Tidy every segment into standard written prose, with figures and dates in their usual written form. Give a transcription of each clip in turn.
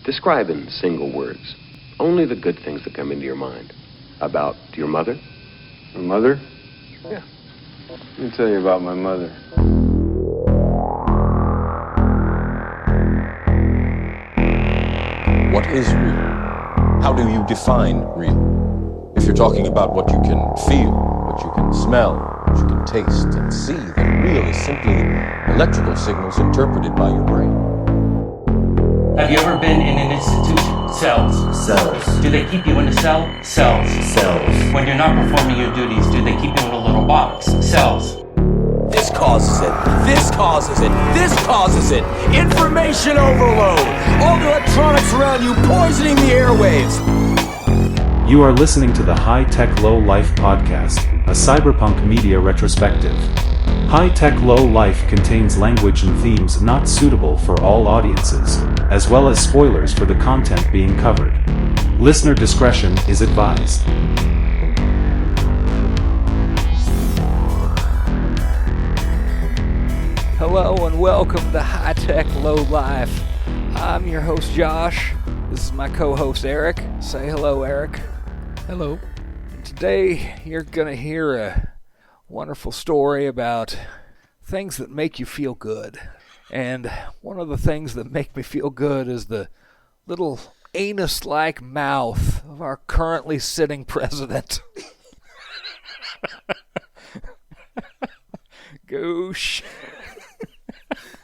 Describe in single words only the good things that come into your mind about your mother. My mother? Yeah. Let me tell you about my mother. What is real? How do you define real? If you're talking about what you can feel, what you can smell, what you can taste and see, then real is simply electrical signals interpreted by your brain. Have you ever been in an institution? Cells. Cells. Do they keep you in a cell? Cells. Cells. When you're not performing your duties, do they keep you in a little box? Cells. This causes it. This causes it. This causes it. Information overload. All the electronics around you poisoning the airwaves. You are listening to the High Tech Low Life podcast, a cyberpunk media retrospective. High Tech Low Life contains language and themes not suitable for all audiences, as well as spoilers for the content being covered. Listener discretion is advised. Hello and welcome to High Tech Low Life. I'm your host Josh. This is my co-host Eric. Say hello, Eric. Hello. Today you're going to hear a wonderful story about things that make you feel good. And one of the things that make me feel good is the little anus-like mouth of our currently sitting president. Goosh.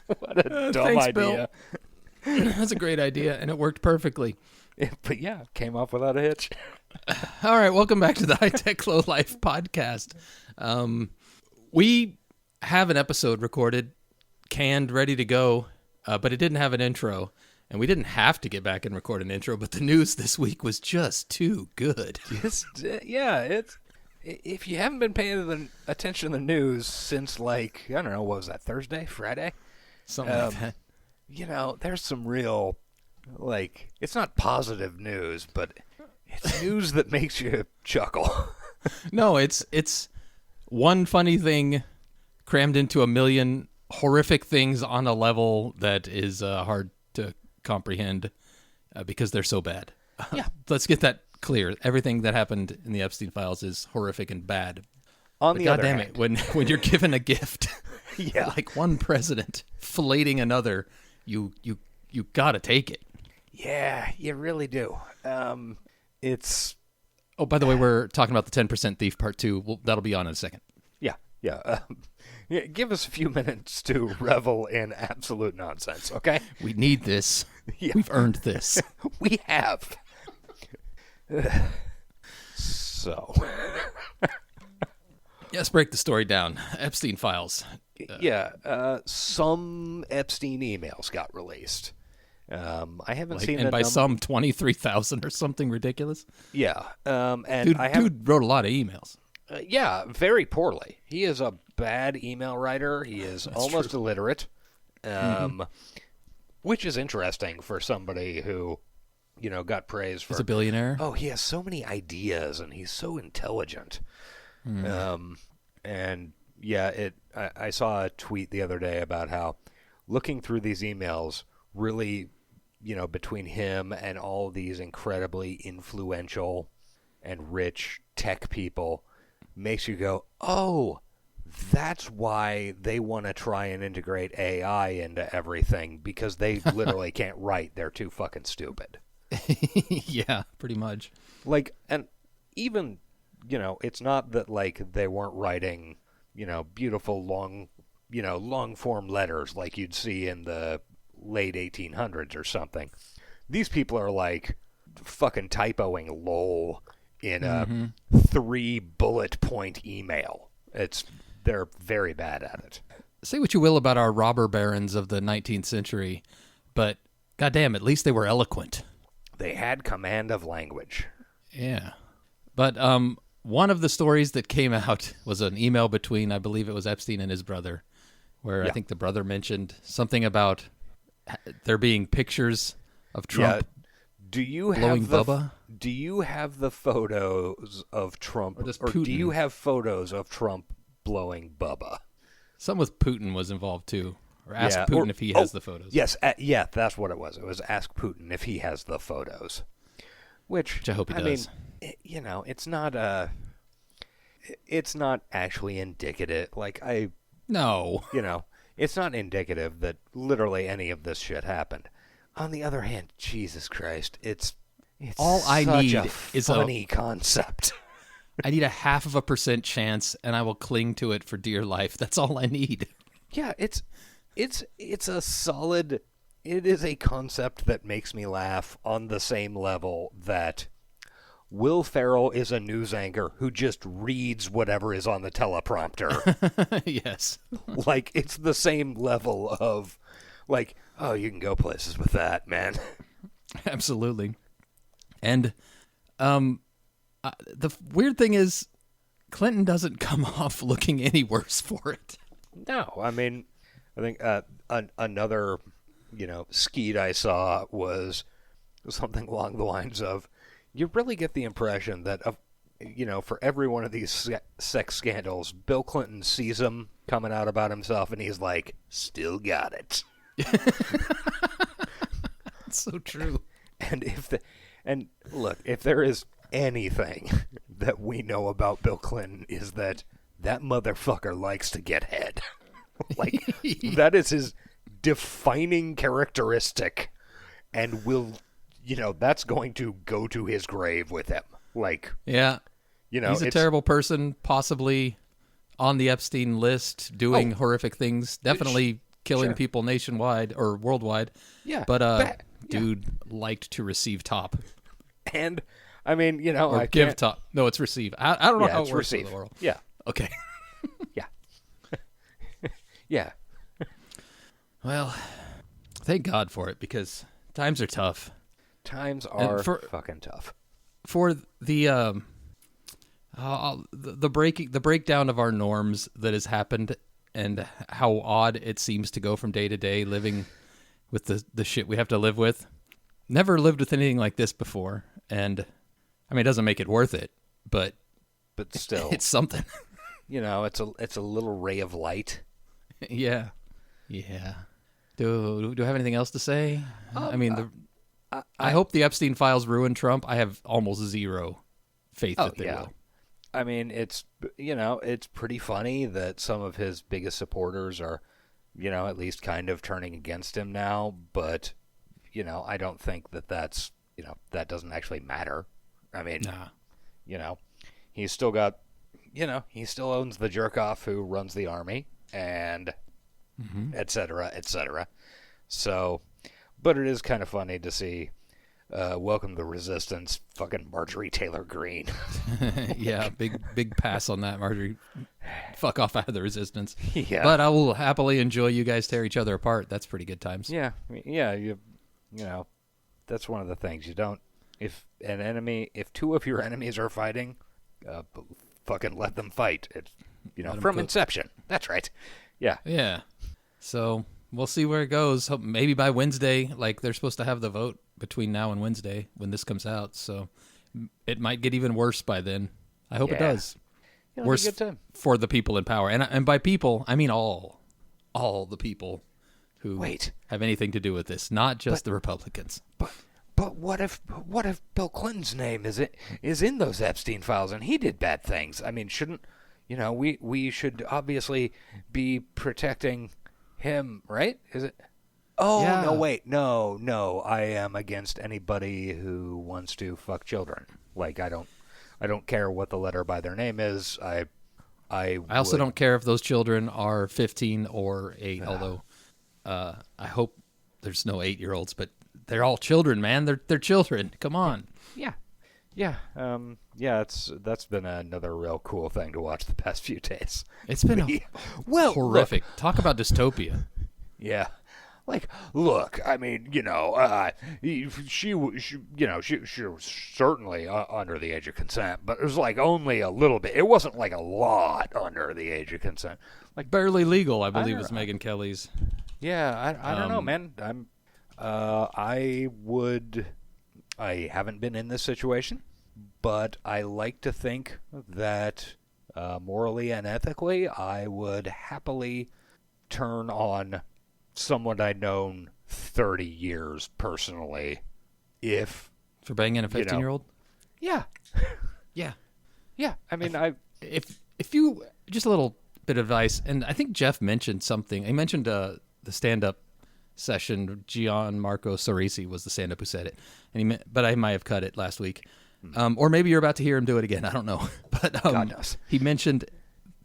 What a dumb thanks, idea. Bill. That's a great idea, and it worked perfectly. But yeah, came off without a hitch. All right, welcome back to the High Tech Low Life podcast. We have an episode recorded, canned, ready to go, but it didn't have an intro, and we didn't have to get back and record an intro, but the news this week was just too good. If you haven't been paying attention to the news since, like, I don't know, what was that, Thursday, Friday? Something like that. You know, there's some real, like, it's not positive news, but it's news that makes you chuckle. No, it's one funny thing crammed into a million horrific things on a level that is hard to comprehend because they're so bad. Yeah. Let's get that clear. Everything that happened in the Epstein files is horrific and bad. On the other goddamn hand, it, when you're given a gift, yeah, like one president filleting another, you gotta take it. Yeah, you really do. It's Oh, by the way, we're talking about the 10% Thief Part 2. Well, that'll be on in a second. yeah. Give us a few minutes to revel in absolute nonsense, okay? We need this. Yeah. We've earned this. We have. So. Let's break the story down. Epstein files. Some Epstein emails got released. I haven't seen and by some 23,000 or something ridiculous. Yeah. And dude wrote a lot of emails. Yeah, very poorly. He is a bad email writer. He is almost true. illiterate, which is interesting for somebody who, you know, got praise for. He's a billionaire. Oh, he has so many ideas, and he's so intelligent. And yeah, I saw a tweet the other day about how looking through these emails really, you know, between him and all these incredibly influential and rich tech people makes you go, oh, that's why they want to try and integrate AI into everything, because they literally can't write. They're too fucking stupid. Yeah, pretty much. Like, and even, you know, it's not that, like, they weren't writing, you know, beautiful long form letters like you'd see in the late 1800s or something. These people are, like, fucking typoing lol in a 3 bullet point email. They're very bad at it. Say what you will about our robber barons of the 19th century, but goddamn, at least they were eloquent. They had command of language. Yeah. But one of the stories that came out was an email between, I believe it was Epstein and his brother, where I think the brother mentioned something about there being pictures of Trump blowing Bubba. Do you have the photos of Trump, or do you have photos of Trump blowing Bubba? Something with Putin was involved too. Or ask Yeah, Putin if he has the photos. Yes, yeah, that's what it was. It was ask Putin if he has the photos. Which I hope he does. mean, it's not it's not actually indicative. No. It's not indicative that literally any of this shit happened. On the other hand, Jesus Christ, it's all I such need a is funny concept. I need a 0.5% chance, and I will cling to it for dear life. That's all I need. Yeah, it's a solid. It is a concept that makes me laugh on the same level that Will Ferrell is a news anchor who just reads whatever is on the teleprompter. Yes. It's the same level of, oh, you can go places with that, man. Absolutely. And the weird thing is, Clinton doesn't come off looking any worse for it. No, I mean, I think another, skeet I saw was something along the lines of, you really get the impression that, for every one of these sex scandals, Bill Clinton sees them coming out about himself, and he's like, still got it. It's so true. And look, if there is anything that we know about Bill Clinton is that motherfucker likes to get head. That is his defining characteristic, and that's going to go to his grave with him. Yeah. He's a terrible person, possibly on the Epstein list, doing horrific things, definitely killing people nationwide or worldwide. Yeah. But dude liked to receive top. And I mean, or I give can't... top. No, it's receive. I don't know how it works in receive. the world. Yeah. Okay. Yeah. Yeah. Well, thank God for it, because times are tough. Times are fucking tough. For the breakdown of our norms that has happened, and how odd it seems to go from day to day living with the shit we have to live with. Never lived with anything like this before, and I mean, it doesn't make it worth it, but still, it's something. It's a little ray of light. Yeah. Do I have anything else to say? I mean, I hope the Epstein files ruin Trump. I have almost zero faith that they will. I mean, it's pretty funny that some of his biggest supporters are, at least kind of turning against him now. But, I don't think that's, that doesn't actually matter. I mean, he's still got, he still owns the jerk off who runs the army, and et cetera, et cetera. So, but it is kind of funny to see Welcome to the Resistance, fucking Marjorie Taylor Greene. Yeah, big pass on that, Marjorie. Fuck off out of the Resistance. Yeah. But I will happily enjoy you guys tear each other apart. That's pretty good times. Yeah, that's one of the things. You don't, if two of your enemies are fighting, fucking let them fight. It's, from inception. That's right. Yeah. Yeah. So we'll see where it goes. Maybe by Wednesday, they're supposed to have the vote between now and Wednesday when this comes out. So it might get even worse by then. I hope it does. Worse for the people in power. And by people, I mean all the people who have anything to do with this, not just the Republicans. But what if Bill Clinton's name is in those Epstein files and he did bad things? I mean, shouldn't we should obviously be protecting him, right? Is it? Oh, yeah. No, wait. No. I am against anybody who wants to fuck children. I don't care what the letter by their name is. I also don't care if those children are 15 or 8, although I hope there's no 8-year-olds, but they're all children, man. They're children. Come on. Yeah. Yeah. That's been another real cool thing to watch the past few days. It's been horrific. Look. Talk about dystopia. Yeah. Look, I mean, she was certainly under the age of consent, but it was only a little bit. It wasn't a lot under the age of consent. Barely legal, I believe, was Megyn Kelly's. Yeah, I don't know, man. I haven't been in this situation, but I like to think that morally and ethically, I would happily turn on someone I'd known 30 years personally. If For banging a 15-year-old? Yeah. Yeah. Yeah. I mean, If you, just a little bit of advice, and I think Geoff mentioned something. He mentioned the stand-up session. Gianmarco Sorisi was the stand-up who said it, but I might have cut it last week. Or maybe you're about to hear him do it again. I don't know. But God knows. He mentioned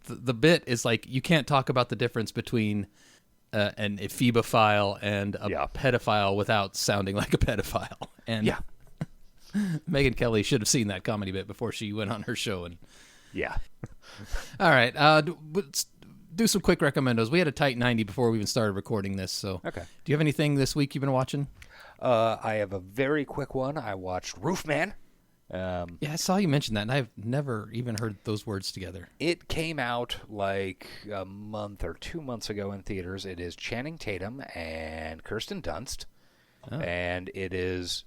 the bit is like you can't talk about the difference between an ephebophile and a pedophile without sounding like a pedophile. And Megyn Kelly should have seen that comedy bit before she went on her show. And all right, let's do some quick recommendos. We had a tight 90 before we even started recording this. So, okay. Do you have anything this week you've been watching? I have a very quick one. I watched Roofman. Yeah, I saw you mention that, and I've never even heard those words together. It came out like a month or 2 months ago in theaters. It is Channing Tatum and Kirsten Dunst, and it is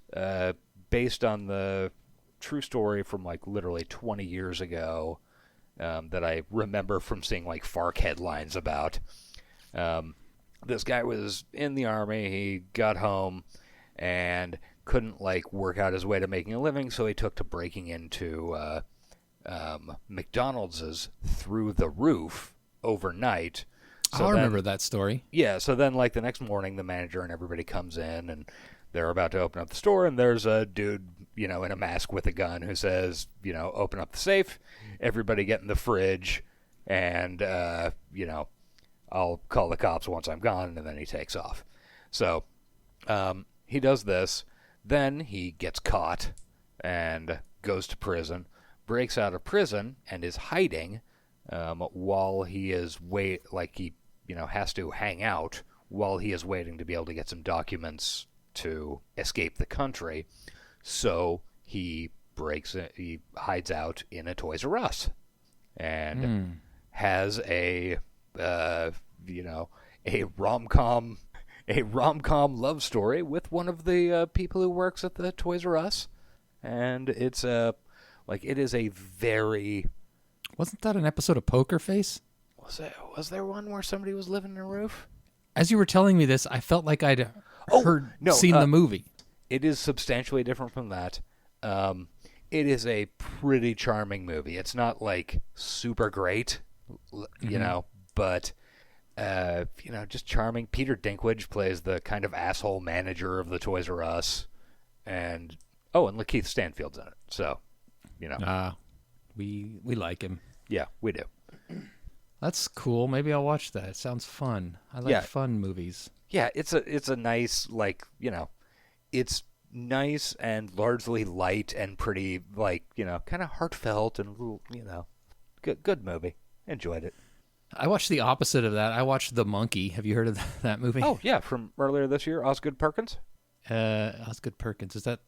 based on the true story from like literally 20 years ago that I remember from seeing like FARC headlines about. This guy was in the Army. He got home and couldn't like work out his way to making a living, so he took to breaking into McDonald's through the roof overnight. So I remember that story. Yeah, so then like the next morning the manager and everybody comes in and they're about to open up the store, and there's a dude, in a mask with a gun who says, open up the safe, everybody get in the fridge, and I'll call the cops once I'm gone, and then he takes off. So he does this. Then he gets caught and goes to prison, breaks out of prison, and is hiding while he is has to hang out while he is waiting to be able to get some documents to escape the country. So he hides out in a Toys R Us and has a rom-com love story with one of the people who works at the Toys R Us, and it is a very. Wasn't that an episode of Poker Face? Was there one where somebody was living in a roof? As you were telling me this, I felt like I'd seen the movie. It is substantially different from that. It is a pretty charming movie. It's not like super great, but. Just charming. Peter Dinklage plays the kind of asshole manager of the Toys R Us, and Lakeith Stanfield's in it. So, we like him. Yeah, we do. That's cool. Maybe I'll watch that. It sounds fun. I like fun movies. Yeah, it's a nice it's nice and largely light and pretty kind of heartfelt and good movie. Enjoyed it. I watched the opposite of that. I watched The Monkey. Have you heard of that movie? Oh, yeah, from earlier this year. Osgood Perkins? Osgood Perkins. Is that...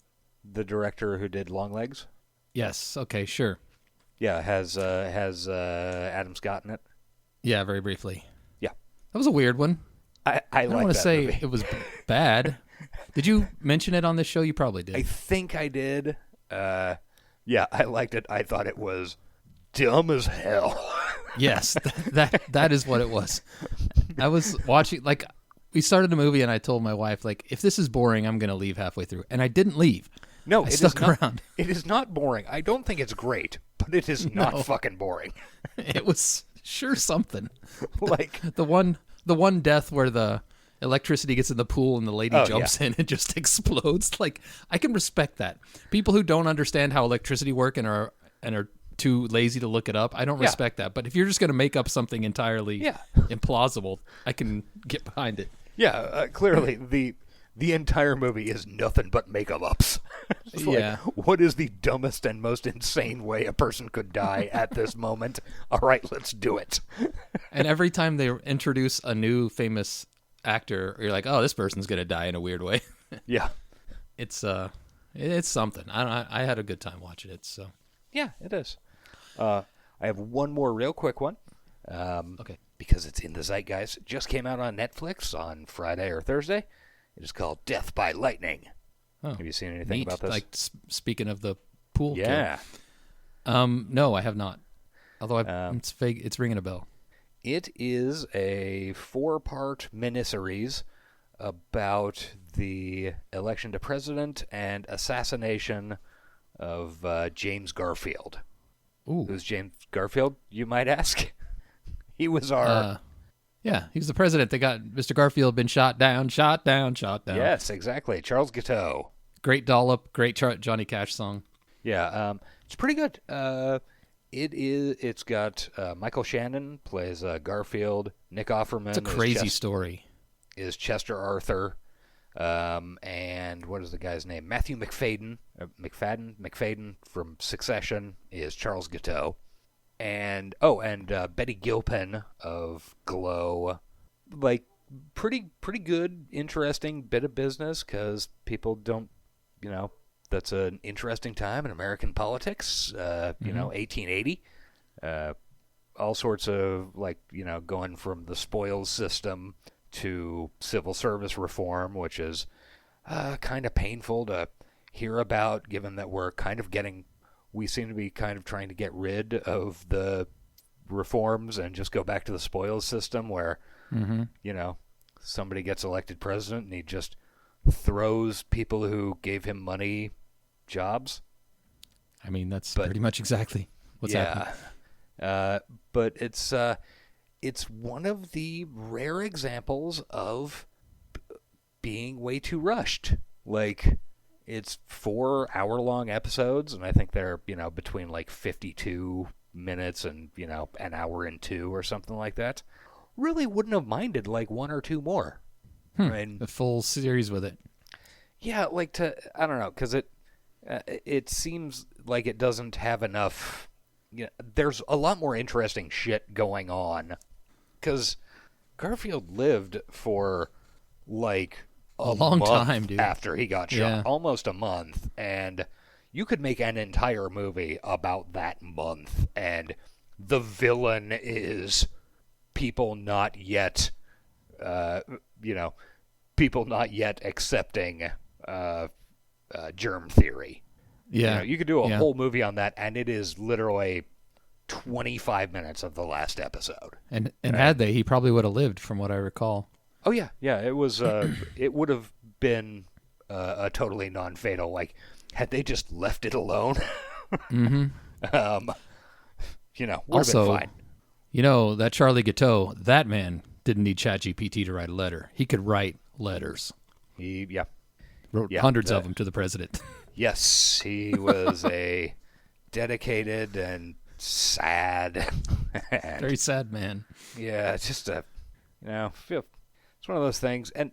the director who did Longlegs? Yes. Okay, sure. Yeah, has Adam Scott in it? Yeah, very briefly. Yeah. That was a weird one. I don't want to say movie. It was bad. Did you mention it on this show? You probably did. I think I did. Yeah, I liked it. I thought it was dumb as hell. Yes, that is what it was. I was watching, we started a movie and I told my wife, if this is boring, I'm going to leave halfway through. And I didn't leave. No, I stuck around. It is not boring. I don't think it's great, but it is not fucking boring. It was sure something. The one death where the electricity gets in the pool and the lady jumps in and just explodes. I can respect that. People who don't understand how electricity work and are too lazy to look it up, I don't respect that. But if you're just going to make up something entirely implausible, I can get behind it. Yeah, clearly the entire movie is nothing but make-up-ups. What is the dumbest and most insane way a person could die at this moment? All right, let's do it. And every time they introduce a new famous actor, you're like, oh, this person's going to die in a weird way. Yeah. It's something. I had a good time watching it, so. Yeah, it is. I have one more real quick one. Okay. Because it's in the zeitgeist. It just came out on Netflix on Friday or Thursday. It is called Death by Lightning. Oh, have you seen anything about this? Speaking of the pool. Yeah. No, I have not. Although it's ringing a bell. It is a 4-part miniseries about the election to president and assassination of James Garfield. Ooh. Who's James Garfield, you might ask? He was our... yeah, he was the president that got Mr. Garfield been shot down. Yes, exactly. Charles Guiteau. Great dollop, great Johnny Cash song. Yeah, it's pretty good. It's got Michael Shannon plays Garfield. Nick Offerman. It's a crazy story. Is Chester Arthur. And what is the guy's name? Matthew McFadden from Succession is Charles Guiteau. And Betty Gilpin of Glow. Like, pretty good, interesting bit of business, because people don't, that's an interesting time in American politics, 1880. All sorts of, going from the spoils system to civil service reform, which is kind of painful to hear about, given that we seem to be kind of trying to get rid of the reforms and just go back to the spoils system where, somebody gets elected president and he just throws people who gave him money jobs. I mean, that's pretty much exactly what's happening. But it's one of the rare examples of being way too rushed. Like, it's 4-hour-long episodes, and I think they're, between 52 minutes and, an hour and 2 or something like that. Really wouldn't have minded 1 or 2 more. I mean, a full series with it. Yeah, I don't know, because it seems like it doesn't have enough. There's a lot more interesting shit going on, because Garfield lived for a long month time, dude. After he got shot, Yeah. almost a month, and you could make an entire movie about that month, and the villain is people not yet accepting germ theory. Yeah. You could do a whole movie on that, and it is literally 25 minutes of the last episode. And had they, he probably would have lived, from what I recall. Oh yeah, it was. It would have been a totally non-fatal. Had they just left it alone. Mm-hmm. Would have Also, been fine. That Charlie Guiteau, that man didn't need ChatGPT to write a letter. He could write letters. Wrote hundreds of them to the president. Yes, he was a dedicated and sad, very sad man. Yeah, it's just it's one of those things. And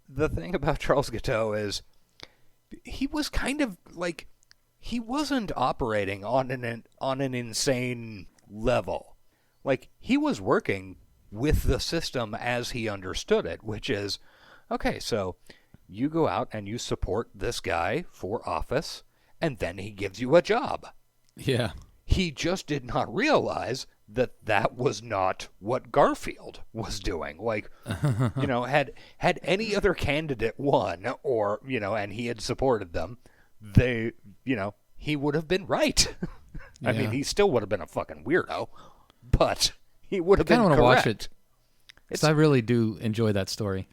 the thing about Charles Guiteau is he was kind of he wasn't operating on an insane level. He was working with the system as he understood it, which is, okay, so you go out and you support this guy for office, and then he gives you a job. Yeah. He just did not realize that was not what Garfield was doing. Had any other candidate won, or, and he had supported them, he would have been right. I mean, he still would have been a fucking weirdo, but he would have been correct. I kind of want to watch it, because I really do enjoy that story.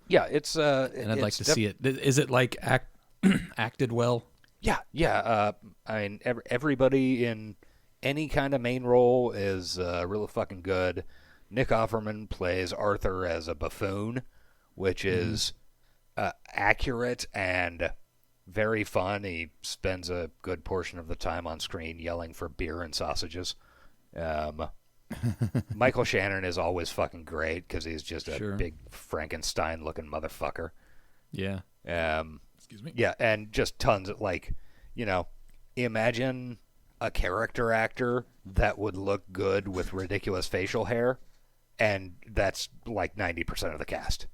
Yeah, and I'd like to see it. Is it acted well? Yeah. I mean, everybody in any kind of main role is really fucking good. Nick Offerman plays Arthur as a buffoon, which is accurate and very fun. He spends a good portion of the time on screen yelling for beer and sausages. Michael Shannon is always fucking great because he's just a big Frankenstein-looking motherfucker. Yeah. Excuse me? Yeah, and just tons of, imagine a character actor that would look good with ridiculous facial hair, and that's 90% of the cast.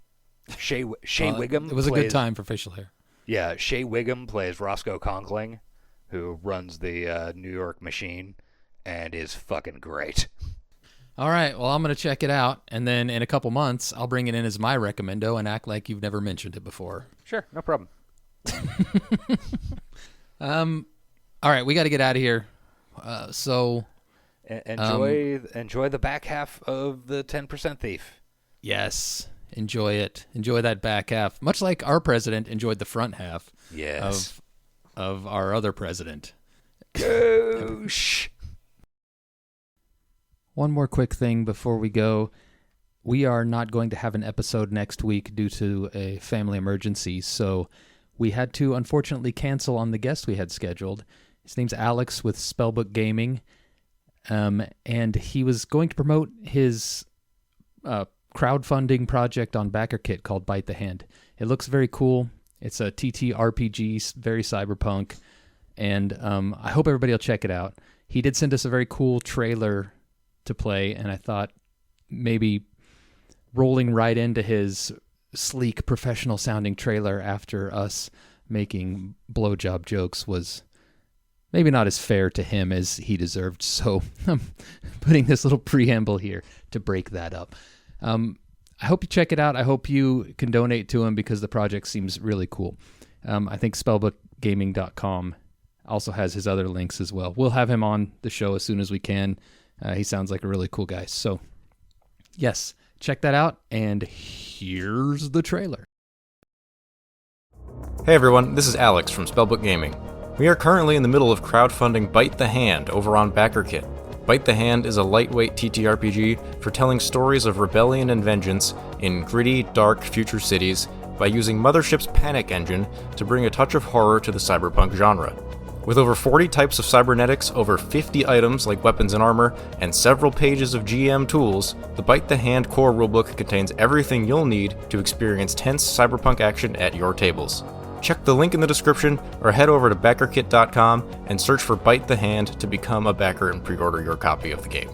Shea Wiggum. It was a good time for facial hair. Yeah, Shea Wiggum plays Roscoe Conkling, who runs the New York Machine, and is fucking great. All right, well, I'm going to check it out, and then in a couple months, I'll bring it in as my recommendo and act like you've never mentioned it before. Sure, no problem. All right, we got to get out of here. So Enjoy the back half of the 10% Thief. Yes, enjoy it. Enjoy that back half. Much like our president enjoyed the front half. Yes. Of our other president. Goosh. One more quick thing before we go. We are not going to have an episode next week due to a family emergency, so we had to unfortunately cancel on the guest we had scheduled. His name's Alex with Spellbook Gaming, and he was going to promote his crowdfunding project on BackerKit called Bite the Hand. It looks very cool. It's a TTRPG, very cyberpunk, and I hope everybody will check it out. He did send us a very cool trailer to play, and I thought maybe rolling right into his sleek, professional-sounding trailer after us making blowjob jokes was maybe not as fair to him as he deserved. So I'm putting this little preamble here to break that up. I hope you check it out. I hope you can donate to him because the project seems really cool. I think spellbookgaming.com also has his other links as well. We'll have him on the show as soon as we can. He sounds like a really cool guy. So, yes, check that out. And here's the trailer. Hey everyone, this is Alex from Spellbook Gaming. We are currently in the middle of crowdfunding Bite the Hand over on BackerKit. Bite the Hand is a lightweight TTRPG for telling stories of rebellion and vengeance in gritty, dark future cities by using Mothership's Panic engine to bring a touch of horror to the cyberpunk genre. With over 40 types of cybernetics, over 50 items like weapons and armor, and several pages of GM tools, the Bite the Hand core rulebook contains everything you'll need to experience tense cyberpunk action at your tables. Check the link in the description or head over to backerkit.com and search for Bite the Hand to become a backer and pre-order your copy of the game.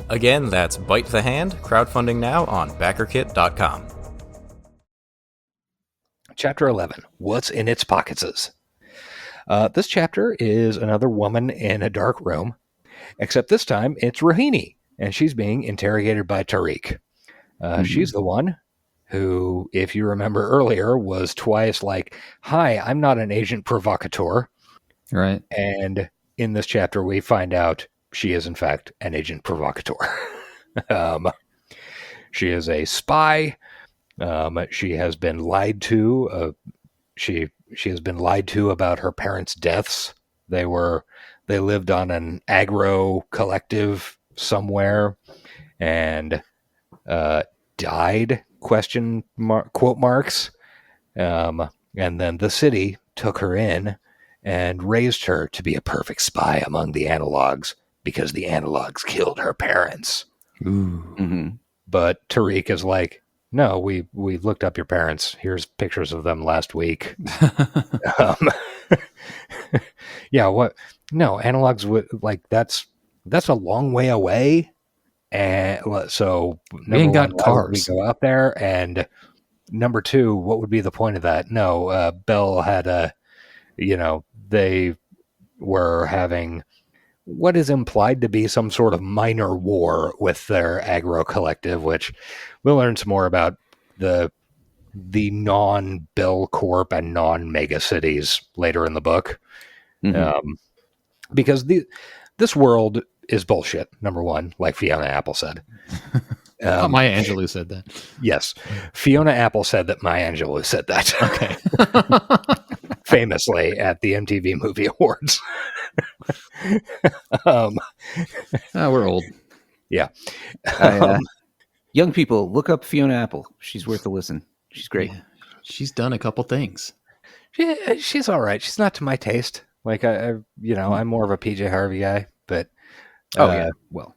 Again, that's Bite the Hand, crowdfunding now on backerkit.com. Chapter 11, What's in Its Pocketses? This chapter is another woman in a dark room, except this time it's Rohini, and she's being interrogated by Tariq. She's the one who, if you remember earlier, was twice like, "Hi, I'm not an agent provocateur." Right. And in this chapter, we find out she is, in fact, an agent provocateur. She is a spy. She has been lied to. She has been lied to about her parents' deaths. They lived on an agro collective somewhere and died, quote marks. And then the city took her in and raised her to be a perfect spy among the analogs because the analogs killed her parents. Ooh. Mm-hmm. But Tariq is like, "No, we looked up your parents. Here's pictures of them last week." Yeah, what? No, analogs would like that's a long way away, and so we ain't got cars. We go out there, and number two, what would be the point of that? No, Bell had they were having what is implied to be some sort of minor war with their agro collective, which we'll learn some more about the non-Bell Corp and non-mega cities later in the book. Mm-hmm. Because this world is bullshit, number one, like Fiona Apple said. Maya Angelou said that. Yes. Fiona Apple said that Maya Angelou said that. Okay. Famously at the MTV Movie Awards. We're old. Yeah. Young people, look up Fiona Apple. She's worth a listen. She's great. Yeah. She's done a couple things. She's all right. She's not to my taste. Like I'm more of a PJ Harvey guy, but well,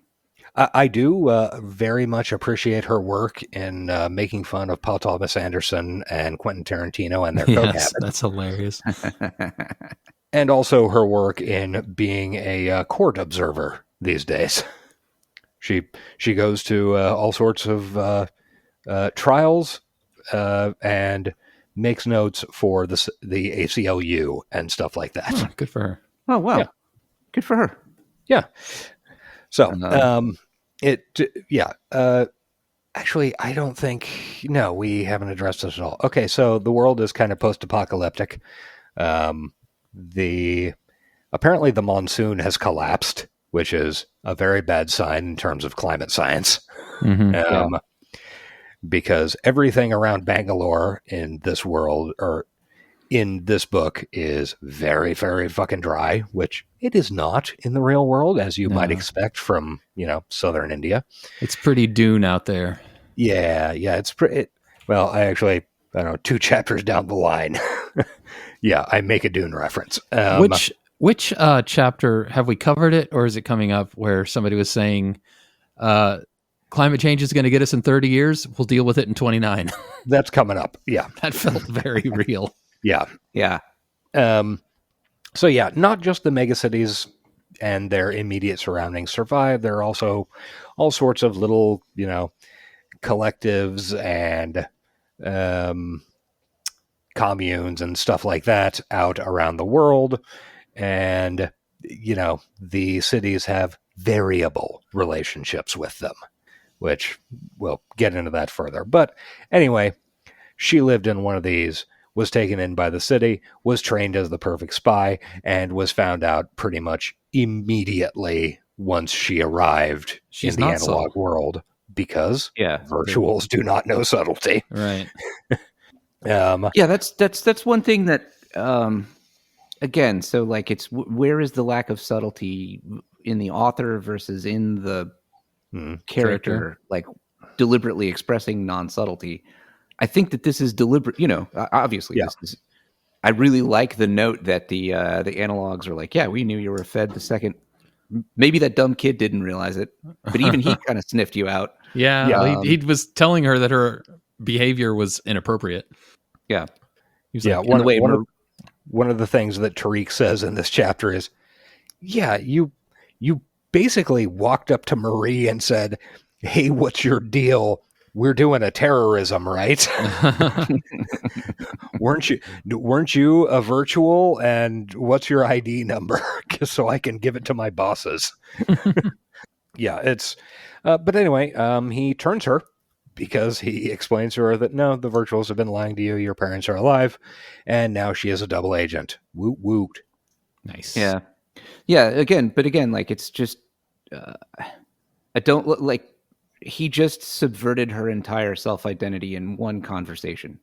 I do very much appreciate her work in making fun of Paul Thomas Anderson and Quentin Tarantino and their co-cabin. That's hilarious. And also her work in being a court observer these days. She goes to all sorts of trials and makes notes for the ACLU and stuff like that. Oh, good for her. Oh, wow. Yeah. Good for her. Yeah. So, actually, I don't think, no, we haven't addressed this at all. Okay, so the world is kind of post-apocalyptic. Apparently the monsoon has collapsed which is a very bad sign in terms of climate science. Mm-hmm. Because everything around Bangalore in this world, or in this book, is very, very fucking dry, which it is not in the real world, as you might expect from, southern India. It's pretty dune out there. Yeah, it's pretty. Well, I don't know, 2 chapters down the line. Yeah, I make a Dune reference. Which chapter have we covered it, or is it coming up where somebody was saying climate change is going to get us in 30 years? We'll deal with it in 29. That's coming up. Yeah, that felt very real. Yeah. So yeah, not just the megacities and their immediate surroundings survive. There are also all sorts of little, collectives and communes and stuff like that out around the world. And, the cities have variable relationships with them, which we'll get into that further. But anyway, she lived in one of these, was taken in by the city, was trained as the perfect spy, and was found out pretty much immediately once she arrived in the analog world, because virtuals do not know subtlety. Right. That's one thing that, again, so like where is the lack of subtlety in the author versus in the character, like deliberately expressing non-subtlety? I think that this is deliberate, obviously. Yeah. This is, I really like the note that the analogs are like, yeah, we knew you were fed the second. Maybe that dumb kid didn't realize it, but even he kind of sniffed you out. Yeah. He was telling her that her behavior was inappropriate. Yeah. He was one of the things that Tariq says in this chapter is, you basically walked up to Marie and said, hey, what's your deal? We're doing a terrorism, right? Weren't you a virtual? And what's your ID number? So I can give it to my bosses. But anyway, he turns her because he explains to her that no, the virtuals have been lying to you. Your parents are alive. And now she is a double agent. Woot woot. Nice. Yeah. Yeah. Again, like, it's just, I don't look like, he just subverted her entire self-identity in one conversation.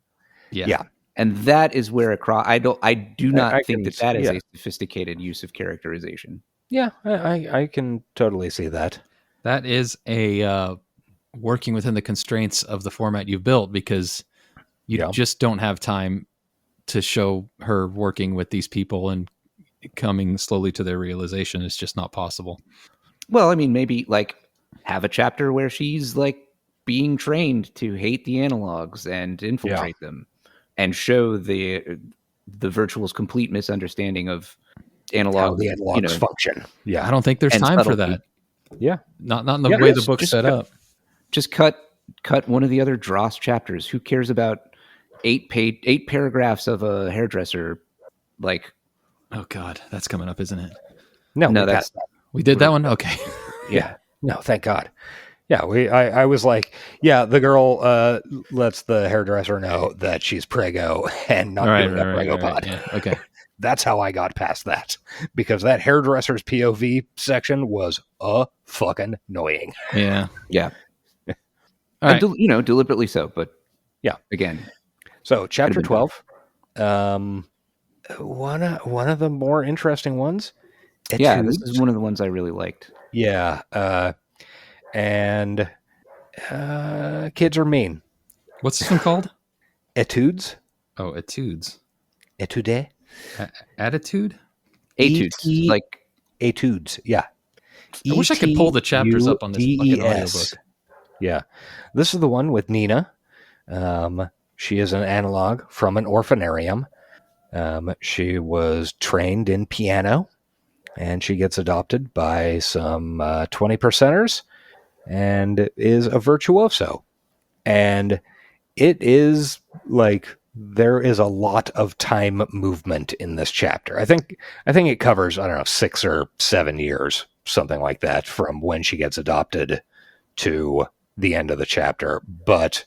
Yeah. And that is where I do not think that is a sophisticated use of characterization. Yeah, I can totally see that. That is a working within the constraints of the format you've built, because you just don't have time to show her working with these people and coming slowly to their realization. It's just not possible. Well, I mean, maybe like have a chapter where she's like being trained to hate the analogs and infiltrate them, and show the virtual's complete misunderstanding of analog, the analogs function. Yeah, I don't think there's time for that. Yeah, not in the way the book's set up. Just cut one of the other Dross chapters. Who cares about 8 paragraphs of a hairdresser? Like, oh god, that's coming up, isn't it? No, that's we did that one. Okay. Yeah. No, thank God. Yeah, I was like, the girl lets the hairdresser know that she's prego and not doing a prego pod. Yeah. Okay. That's how I got past that, because that hairdresser's POV section was fucking annoying. Yeah. Yeah. All right. Deliberately so, but yeah. Again. So chapter 12, one of the more interesting ones. Yeah, this is one of the ones I really liked. Yeah. And kids are mean. What's this one called? Etudes. Oh, etudes. Etude. Attitude? Etudes. Like etudes. Yeah. I wish I could pull the chapters up on this fucking audiobook. Yeah. This is the one with Nina. She is an analog from an orphanarium. She was trained in piano, and she gets adopted by some 20%ers and is a virtuoso. And it is like, there is a lot of time movement in this chapter. I think it covers, 6 or 7 years, something like that, from when she gets adopted to the end of the chapter. But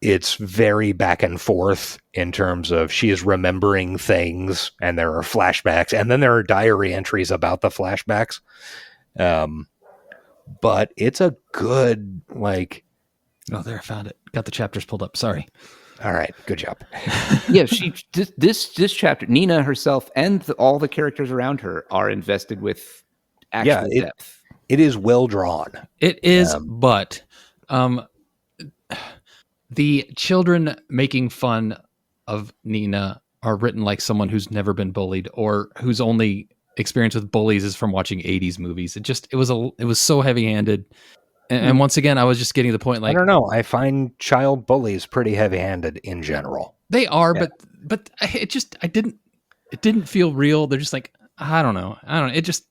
it's very back and forth in terms of she is remembering things, and there are flashbacks, and then there are diary entries about the flashbacks. But it's a good, like... Oh, there, I found it. Got the chapters pulled up. Sorry. All right, good job. Yeah, this chapter, Nina herself and all the characters around her are invested with actual depth. It is well drawn. It is, but the children making fun of Nina are written like someone who's never been bullied or whose only experience with bullies is from watching 80s movies. It was so heavy-handed. And once again, I was just getting to the point, like, I don't know. I find child bullies pretty heavy-handed in general. They are, but it didn't feel real. They're just like, I don't know. It just,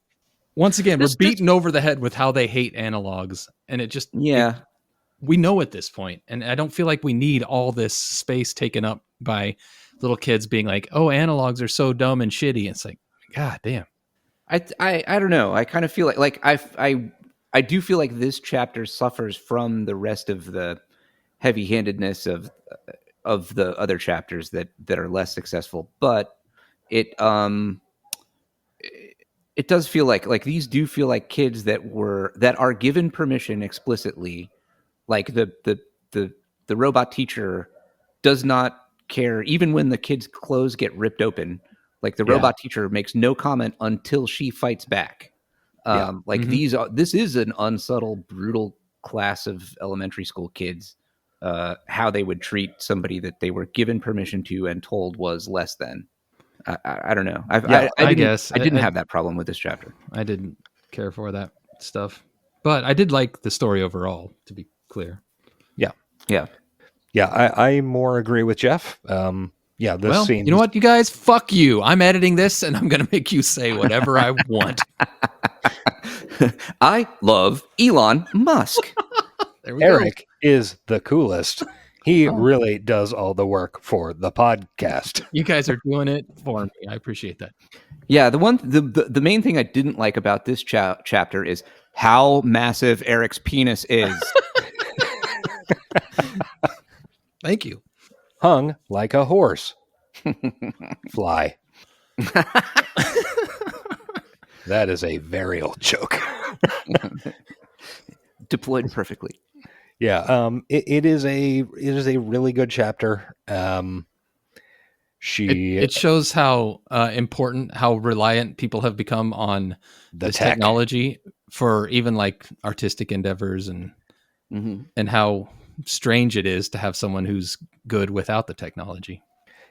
once again, we're beaten over the head with how they hate analogs. And it just, we know at this point. And I don't feel like we need all this space taken up by little kids being like, oh, analogs are so dumb and shitty. It's like, God damn. I don't know. I kind of feel like I do feel like this chapter suffers from the rest of the heavy-handedness of the other chapters that are less successful, but it does feel like these do feel like kids that are given permission explicitly. Like the robot teacher does not care even when the kid's clothes get ripped open. Like the robot teacher makes no comment until she fights back. This is an unsubtle, brutal class of elementary school kids, how they would treat somebody that they were given permission to and told was less than. I don't know. I guess I didn't have that problem with this chapter. I didn't care for that stuff, but I did like the story overall, to be clear. I more agree with Geoff. This scene. You know what, you guys? Fuck you. I'm editing this, and I'm going to make you say whatever I want. I love Elon Musk. Eric is the coolest. He really does all the work for the podcast. You guys are doing it for me. I appreciate that. Yeah, the main thing I didn't like about this chapter is how massive Eric's penis is. Thank you. Hung like a horse. Fly. That is a very old joke. Deployed perfectly. Yeah, it is a really good chapter. It shows how important, how reliant people have become on this technology for even like artistic endeavors, and how strange it is to have someone who's good without the technology.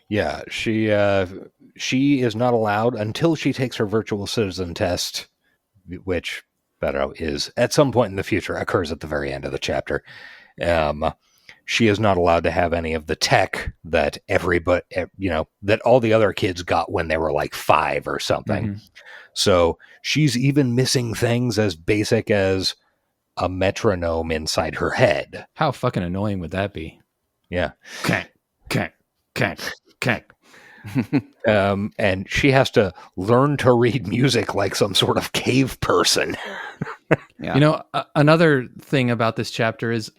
Yeah, she is not allowed until she takes her virtual citizen test, which I don't know, is at some point in the future, occurs at the very end of the chapter. She is not allowed to have any of the tech that that all the other kids got when they were like 5 or something. So she's even missing things as basic as a metronome inside her head. How fucking annoying would that be? Yeah. Can't. And she has to learn to read music like some sort of cave person. Yeah. You know, another thing about this chapter is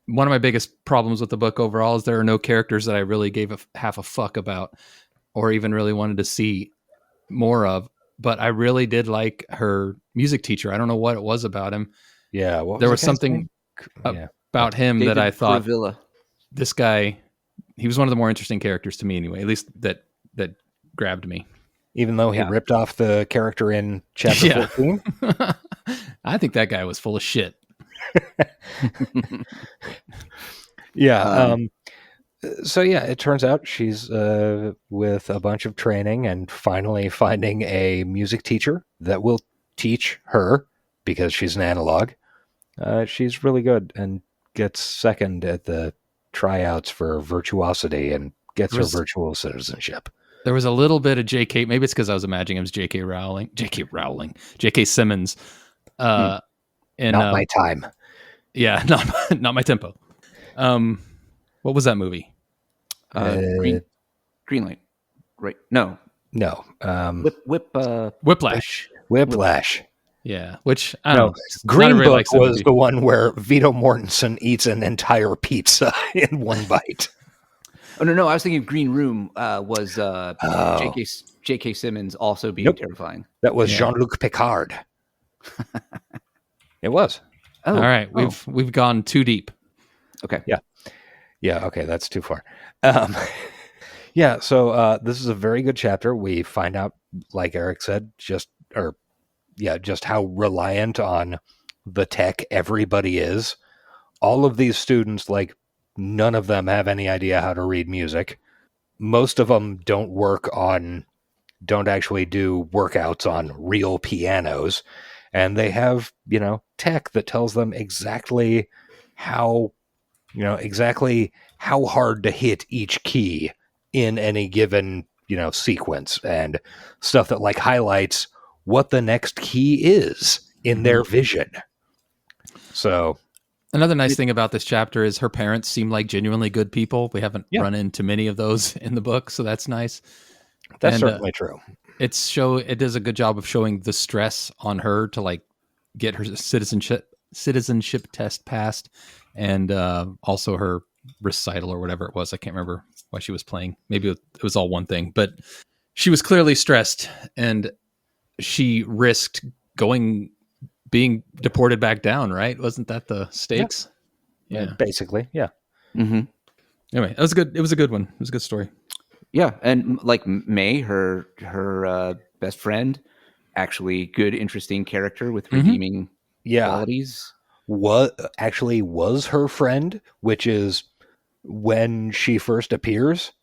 one of my biggest problems with the book overall is there are no characters that I really gave half a fuck about or even really wanted to see more of. But I really did like her music teacher. I don't know what it was about him. Yeah. There was something about him David that I thought Bravilla. This guy, he was one of the more interesting characters to me anyway, at least that grabbed me. Even though he ripped off the character in chapter 14? I think that guy was full of shit. So it turns out she's with a bunch of training and finally finding a music teacher that will teach her because she's an analog. She's really good and gets second at the tryouts for virtuosity and gets her virtual citizenship. There was a little bit of J.K. Maybe it's because I was imagining it was J.K. Simmons. Not my time. Yeah, not my tempo. What was that movie? Green Light. Right? No. Whiplash. Whiplash. Yeah, which I don't know. Green Book was the one where Viggo Mortensen eats an entire pizza in one bite. Oh no! I was thinking Green Room was J.K. Simmons also being terrifying. That was Jean-Luc Picard. It was. All right, we've gone too deep. Okay. Yeah. Okay, that's too far. Yeah. So this is a very good chapter. We find out, like Eric said, just how reliant on the tech everybody is. All of these students, like, none of them have any idea how to read music. Most of them don't actually do workouts on real pianos. And they have, tech that tells them exactly how hard to hit each key in any given, sequence, and stuff that like highlights what the next key is in their vision. So another nice thing about this chapter is her parents seem like genuinely good people. We haven't run into many of those in the book, so that's nice. That's certainly true. It does a good job of showing the stress on her to like get her citizenship test passed, and also her recital or whatever it was. I can't remember why she was playing. Maybe it was all one thing, but she was clearly stressed, and she risked being deported back down, right? Wasn't that the stakes? Yeah. Basically, yeah. Mm-hmm. Anyway, it was good. It was a good one. It was a good story. Yeah, and like May, her best friend, actually good, interesting character with redeeming qualities. What actually was her friend, which is when she first appears,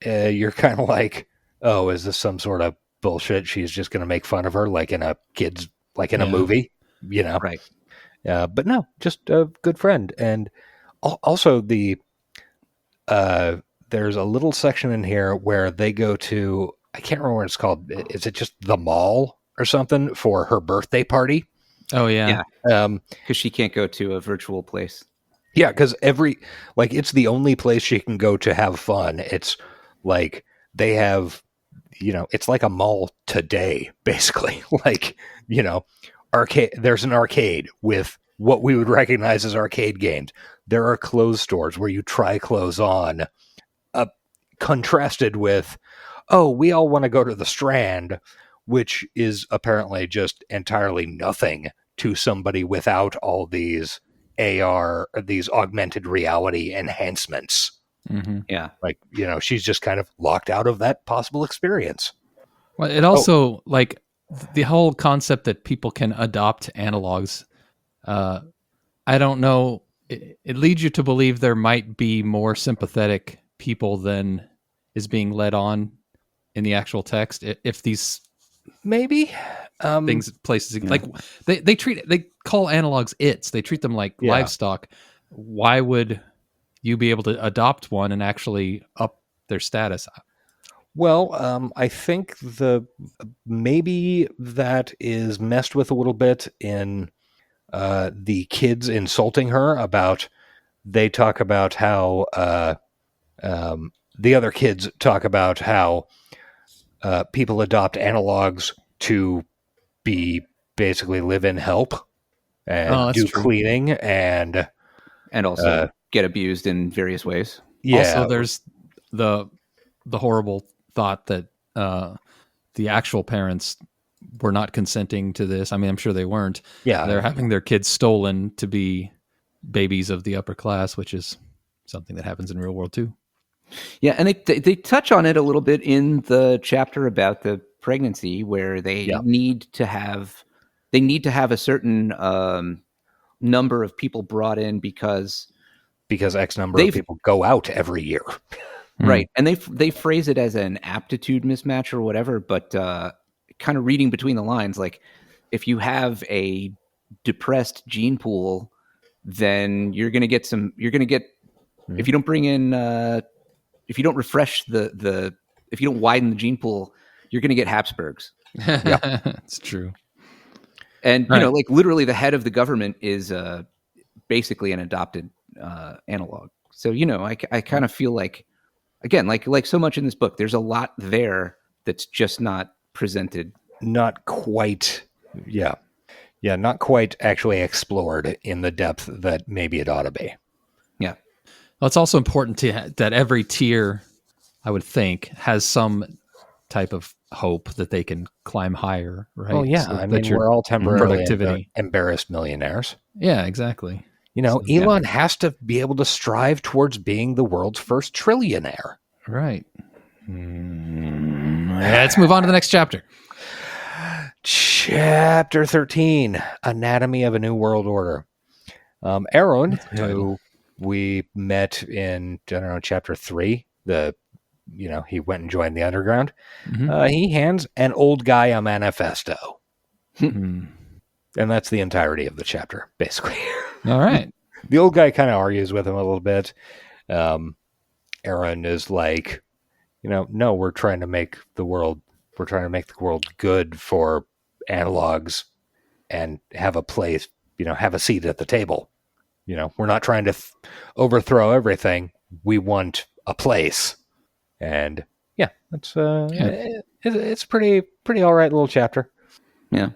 you're kind of like, oh, is this some sort of bullshit? She's just going to make fun of her like in a movie, Right. But no, just a good friend. And also there's a little section in here where they go to, I can't remember what it's called. Is it just the mall or something for her birthday party? Oh yeah. Because she can't go to a virtual place. Yeah, because it's the only place she can go to have fun. It's like they have, it's like a mall today, basically. Like, arcade. There's an arcade with what we would recognize as arcade games. There are clothes stores where you try clothes on, contrasted with, oh, we all want to go to the Strand, which is apparently just entirely nothing to somebody without all these these augmented reality enhancements. Mm-hmm. Yeah. Like, she's just kind of locked out of that possible experience. Well, it also like the whole concept that people can adopt analogs. I don't know. It leads you to believe there might be more sympathetic people than is being led on in the actual text. If these maybe places like they call analogs they treat them like livestock. Why would you be able to adopt one and actually up their status? Well, I think maybe that is messed with a little bit in the kids insulting her about. They talk about how the other kids talk about how people adopt analogs to be basically live-in help and do cleaning and also get abused in various ways. Yeah. Also, there's the horrible thought that the actual parents were not consenting to this. I mean, I'm sure they weren't. Yeah. They're having their kids stolen to be babies of the upper class, which is something that happens in real world too. Yeah, and they touch on it a little bit in the chapter about the pregnancy, where they need to have a certain number of people brought in because X number of people go out every year. Right. And they phrase it as an aptitude mismatch or whatever, but kind of reading between the lines, like if you have a depressed gene pool, then you're going to get if you don't bring in, if you don't refresh if you don't widen the gene pool, you're going to get Habsburgs. Yeah, it's true. And, like literally the head of the government is basically an adopted analog. So, I kind of feel like, again, like so much in this book, there's a lot there that's just not presented. Not quite. Yeah. Yeah. Not quite actually explored in the depth that maybe it ought to be. Yeah. Well, it's also important that every tier, I would think, has some type of hope that they can climb higher, right? Oh yeah, So I that mean your we're all temporarily productivity. embarrassed millionaires. Yeah, exactly. You know, So, Elon has to be able to strive towards being the world's first trillionaire. Right. Let's move on to the next chapter. Chapter 13, Anatomy of a New World Order. Aaron, who we met in, I don't know, chapter 3, he went and joined the underground. He hands an old guy a manifesto. And that's the entirety of the chapter, basically. All right. The old guy kind of argues with him a little bit. Aaron is like, no, we're trying to make the world good for analogs and have a place, have a seat at the table. We're not trying to overthrow everything. We want a place. And yeah, that's it's pretty all right little chapter. Yeah.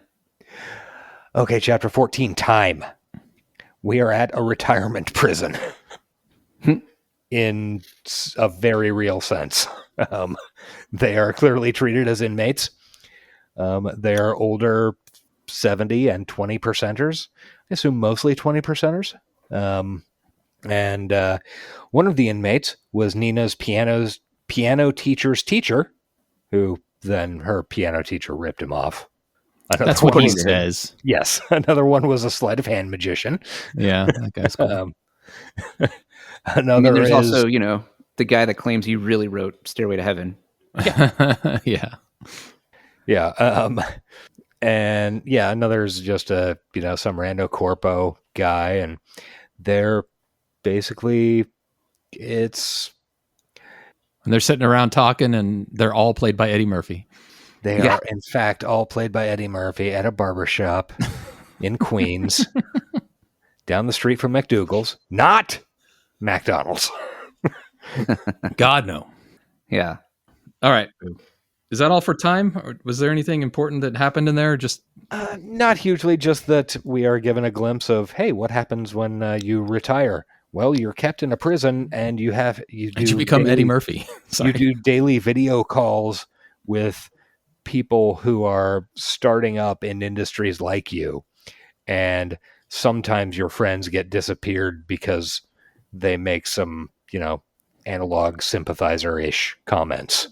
Okay, chapter 14, Time. We are at a retirement prison in a very real sense. They are clearly treated as inmates. They are older 70 and 20 percenters. I assume mostly 20 percenters. And one of the inmates was Nina's piano teacher's teacher, who then her piano teacher ripped him off. That's what he says. Yes. Another one was a sleight of hand magician. Yeah, that guy's cool. Another there's is also, the guy that claims he really wrote Stairway to Heaven. Yeah. Yeah. And yeah, another's just some rando corpo guy, and they're basically and they're sitting around talking, and they're all played by Eddie Murphy. They are, in fact, all played by Eddie Murphy at a barbershop in Queens, down the street from McDougal's, not McDonald's. God, no. Yeah. All right. Is that all for time? Or was there anything important that happened in there? Just not hugely, just that we are given a glimpse of, hey, what happens when you retire? Well, you're kept in a prison, and you become Eddie Murphy. You do daily video calls with people who are starting up in industries like you, and sometimes your friends get disappeared because they make some, analog sympathizer-ish comments.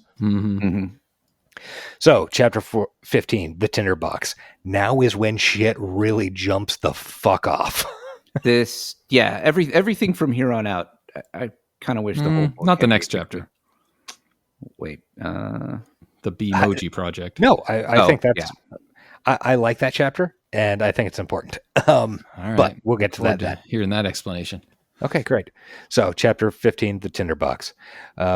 So, chapter 15, the tinderbox. Now is when shit really jumps the fuck off. Everything from here on out, I kind of wish the whole book not the next chapter. Wait, the Bemoji project. No, I think that's. Yeah. I like that chapter, and I think it's important. All right. But we'll get to that. Hearing that explanation. Okay, great. So, chapter 15, the tinderbox.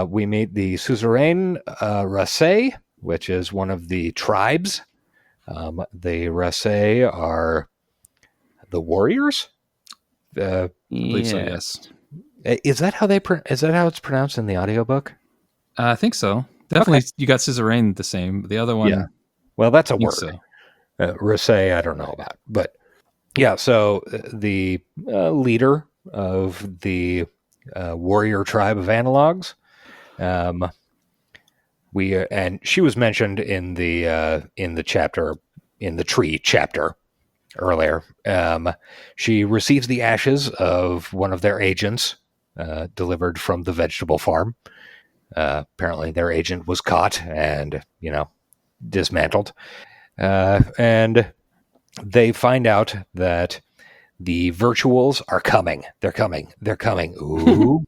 We meet the suzerain Rasay, which is one of the tribes. The Rasay are the warriors. I believe so, yes. Is that how it's pronounced in the audiobook? I think so. Definitely, okay. You got suzerain the same. The other one, yeah. Well, that's a word. So. Rasay, I don't know about, but yeah. So the leader of the warrior tribe of analogs, and she was mentioned in the chapter, in the tree chapter earlier. She receives the ashes of one of their agents, delivered from the vegetable farm. Apparently their agent was caught and, dismantled. And they find out that the virtuals are coming. They're coming. Ooh.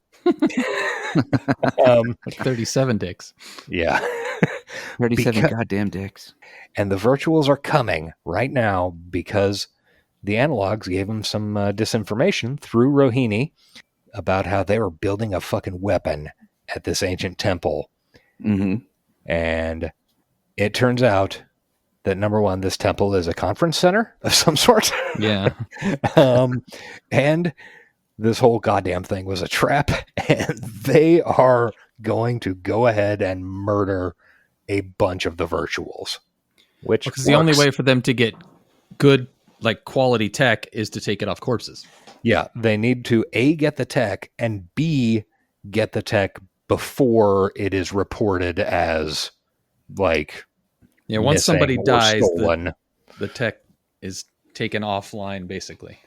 37 dicks. Yeah. 37 goddamn dicks. And the virtuals are coming right now because the analogs gave them some disinformation through Rohini about how they were building a fucking weapon at this ancient temple. Mm-hmm. And it turns out that, number one, this temple is a conference center of some sort. Yeah. And this whole goddamn thing was a trap, and they are going to go ahead and murder a bunch of the virtuals. Because the only way for them to get good, quality tech is to take it off corpses. Yeah, they need to A, get the tech, and B, get the tech before it is reported as Yeah, once somebody missing or dies, stolen. the tech is taken offline, basically.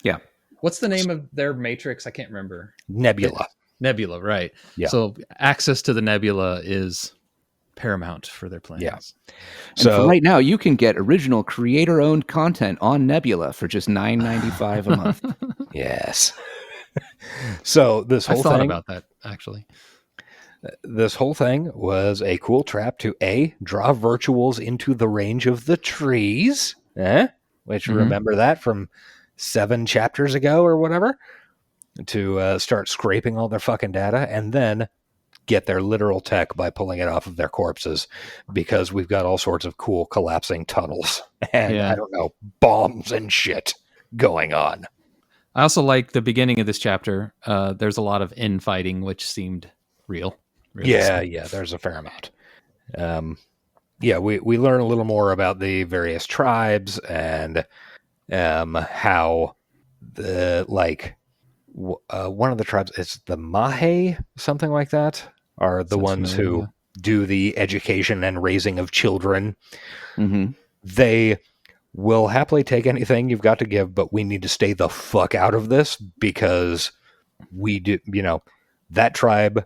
Yeah. What's the name of their matrix? I can't remember. Nebula. Nebula, right. Yeah. So access to the nebula is paramount for their plans. Yeah. And for right now, you can get original creator-owned content on Nebula for just $9.95 a month. Yes. So this whole I thought thing about that, actually. This whole thing was a cool trap to draw virtuals into the range of the trees, which remember that from 7 chapters ago or whatever, to start scraping all their fucking data, and then get their literal tech by pulling it off of their corpses, because we've got all sorts of cool collapsing tunnels and I don't know, bombs and shit going on. I also like the beginning of this chapter. There's a lot of infighting, which seemed real. Yeah, there's a fair amount. We learn a little more about the various tribes and how one of the tribes, it's the Mahe, something like that, are the ones who do the education and raising of children. Mm-hmm. They will happily take anything you've got to give, but we need to stay the fuck out of this, because we do, that tribe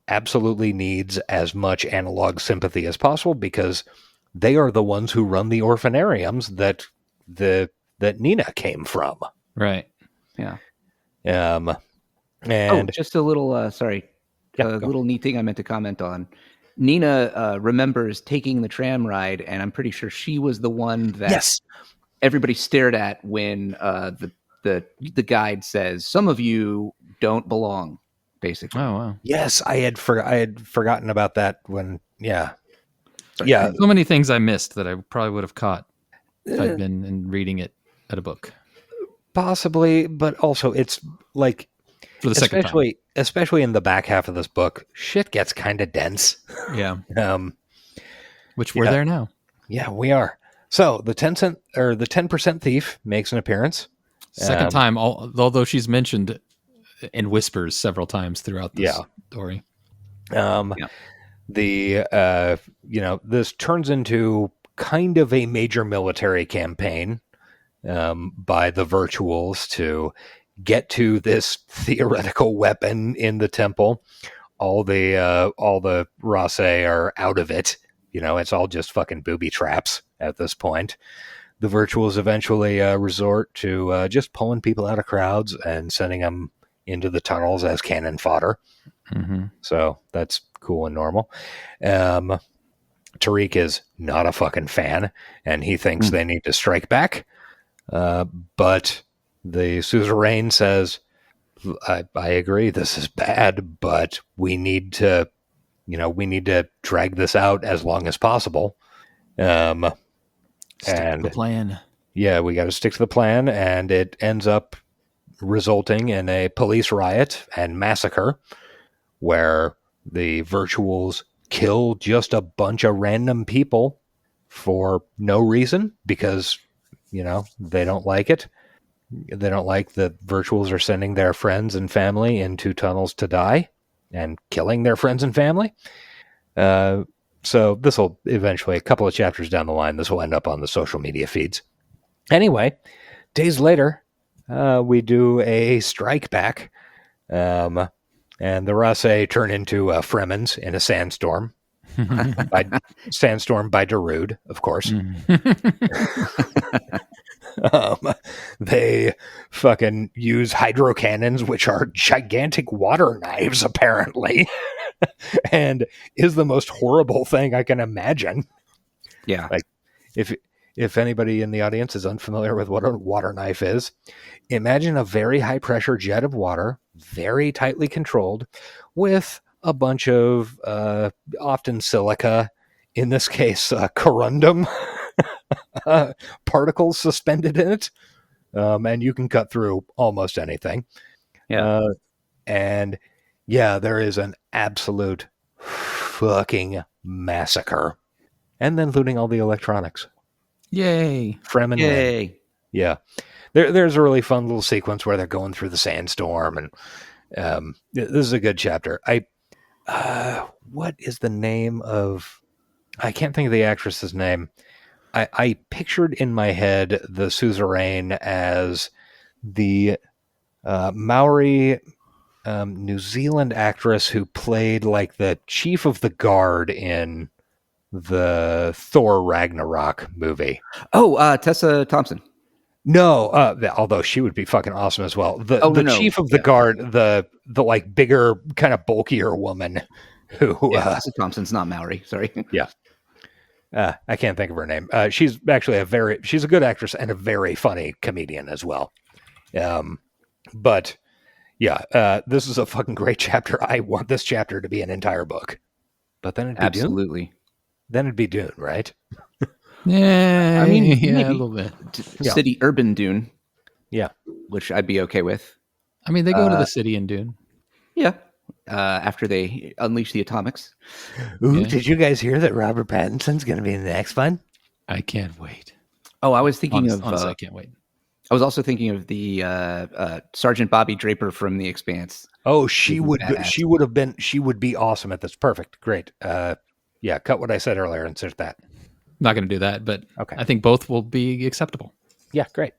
absolutely needs as much analog sympathy as possible, because they are the ones who run the orphanariums that Nina came from. Right. Yeah. And just a little, little neat thing I meant to comment on. Nina remembers taking the tram ride, and I'm pretty sure she was the one that everybody stared at when the guide says, "Some of you don't belong." Basically. Oh wow. Yes, I had forgotten about that when. Yeah. So many things I missed that I probably would have caught if I'd been reading it at a book. Possibly, but also it's like, for the second time, especially in the back half of this book, shit gets kind of dense. Yeah. Which we're there now. Yeah, we are. So the 10% thief makes an appearance. Second time, although she's mentioned in whispers several times throughout this story. This turns into kind of a major military campaign by the virtuals to get to this theoretical weapon in the temple. All the Rase are out of it. It's all just fucking booby traps at this point. The virtuals eventually resort to just pulling people out of crowds and sending them into the tunnels as cannon fodder. Mm-hmm. So that's cool and normal. Tariq is not a fucking fan, and he thinks they need to strike back. But the suzerain says, I agree, this is bad, but we need to drag this out as long as possible. Stick to the plan. Yeah, we got to stick to the plan, and it ends up resulting in a police riot and massacre where the virtuals kill just a bunch of random people for no reason, because they don't like it. They don't like that virtuals are sending their friends and family into tunnels to die and killing their friends and family. So this will eventually, a couple of chapters down the line, this will end up on the social media feeds. Anyway, days later, we do a strike back, and the Rase turn into Fremens in a sandstorm. Sandstorm by Darude, of course. They fucking use hydro cannons, which are gigantic water knives, apparently, and is the most horrible thing I can imagine. Yeah. Like, if anybody in the audience is unfamiliar with what a water knife is, imagine a very high pressure jet of water, very tightly controlled, with a bunch of often silica, in this case, corundum particles suspended in it. And you can cut through almost anything. Yeah. And there is an absolute fucking massacre. And then looting all the electronics. Yay. Fremen. Yay. Yeah. There's a really fun little sequence where they're going through the sandstorm, and this is a good chapter. What is the name of I can't think of the actress's name. I pictured in my head the suzerain as the Maori New Zealand actress who played like the chief of the guard in the Thor Ragnarok movie. Oh, Tessa Thompson. No, although she would be fucking awesome as well. The chief of the guard, the like bigger, kind of bulkier woman who Tessa Thompson's not Maori. Sorry. Yeah. I can't think of her name. She's actually she's a good actress and a very funny comedian as well. But yeah, this is a fucking great chapter. I want this chapter to be an entire book. But then it'd be absolutely Dune? Then it'd be Dune, right? Yeah, I mean, yeah, maybe a little bit. City urban Dune. Yeah, which I'd be okay with. I mean, they go to the city in Dune. Yeah. After they unleash the atomics. Ooh, did you guys hear that Robert Pattinson's going to be in the next one? I can't wait. Oh, I was thinking honestly, I can't wait. I was also thinking of the Sergeant Bobby Draper from The Expanse. Oh, she would be awesome at this. Perfect. Great. Yeah, cut what I said earlier and insert that. I'm not going to do that, but okay. I think both will be acceptable. Yeah, great.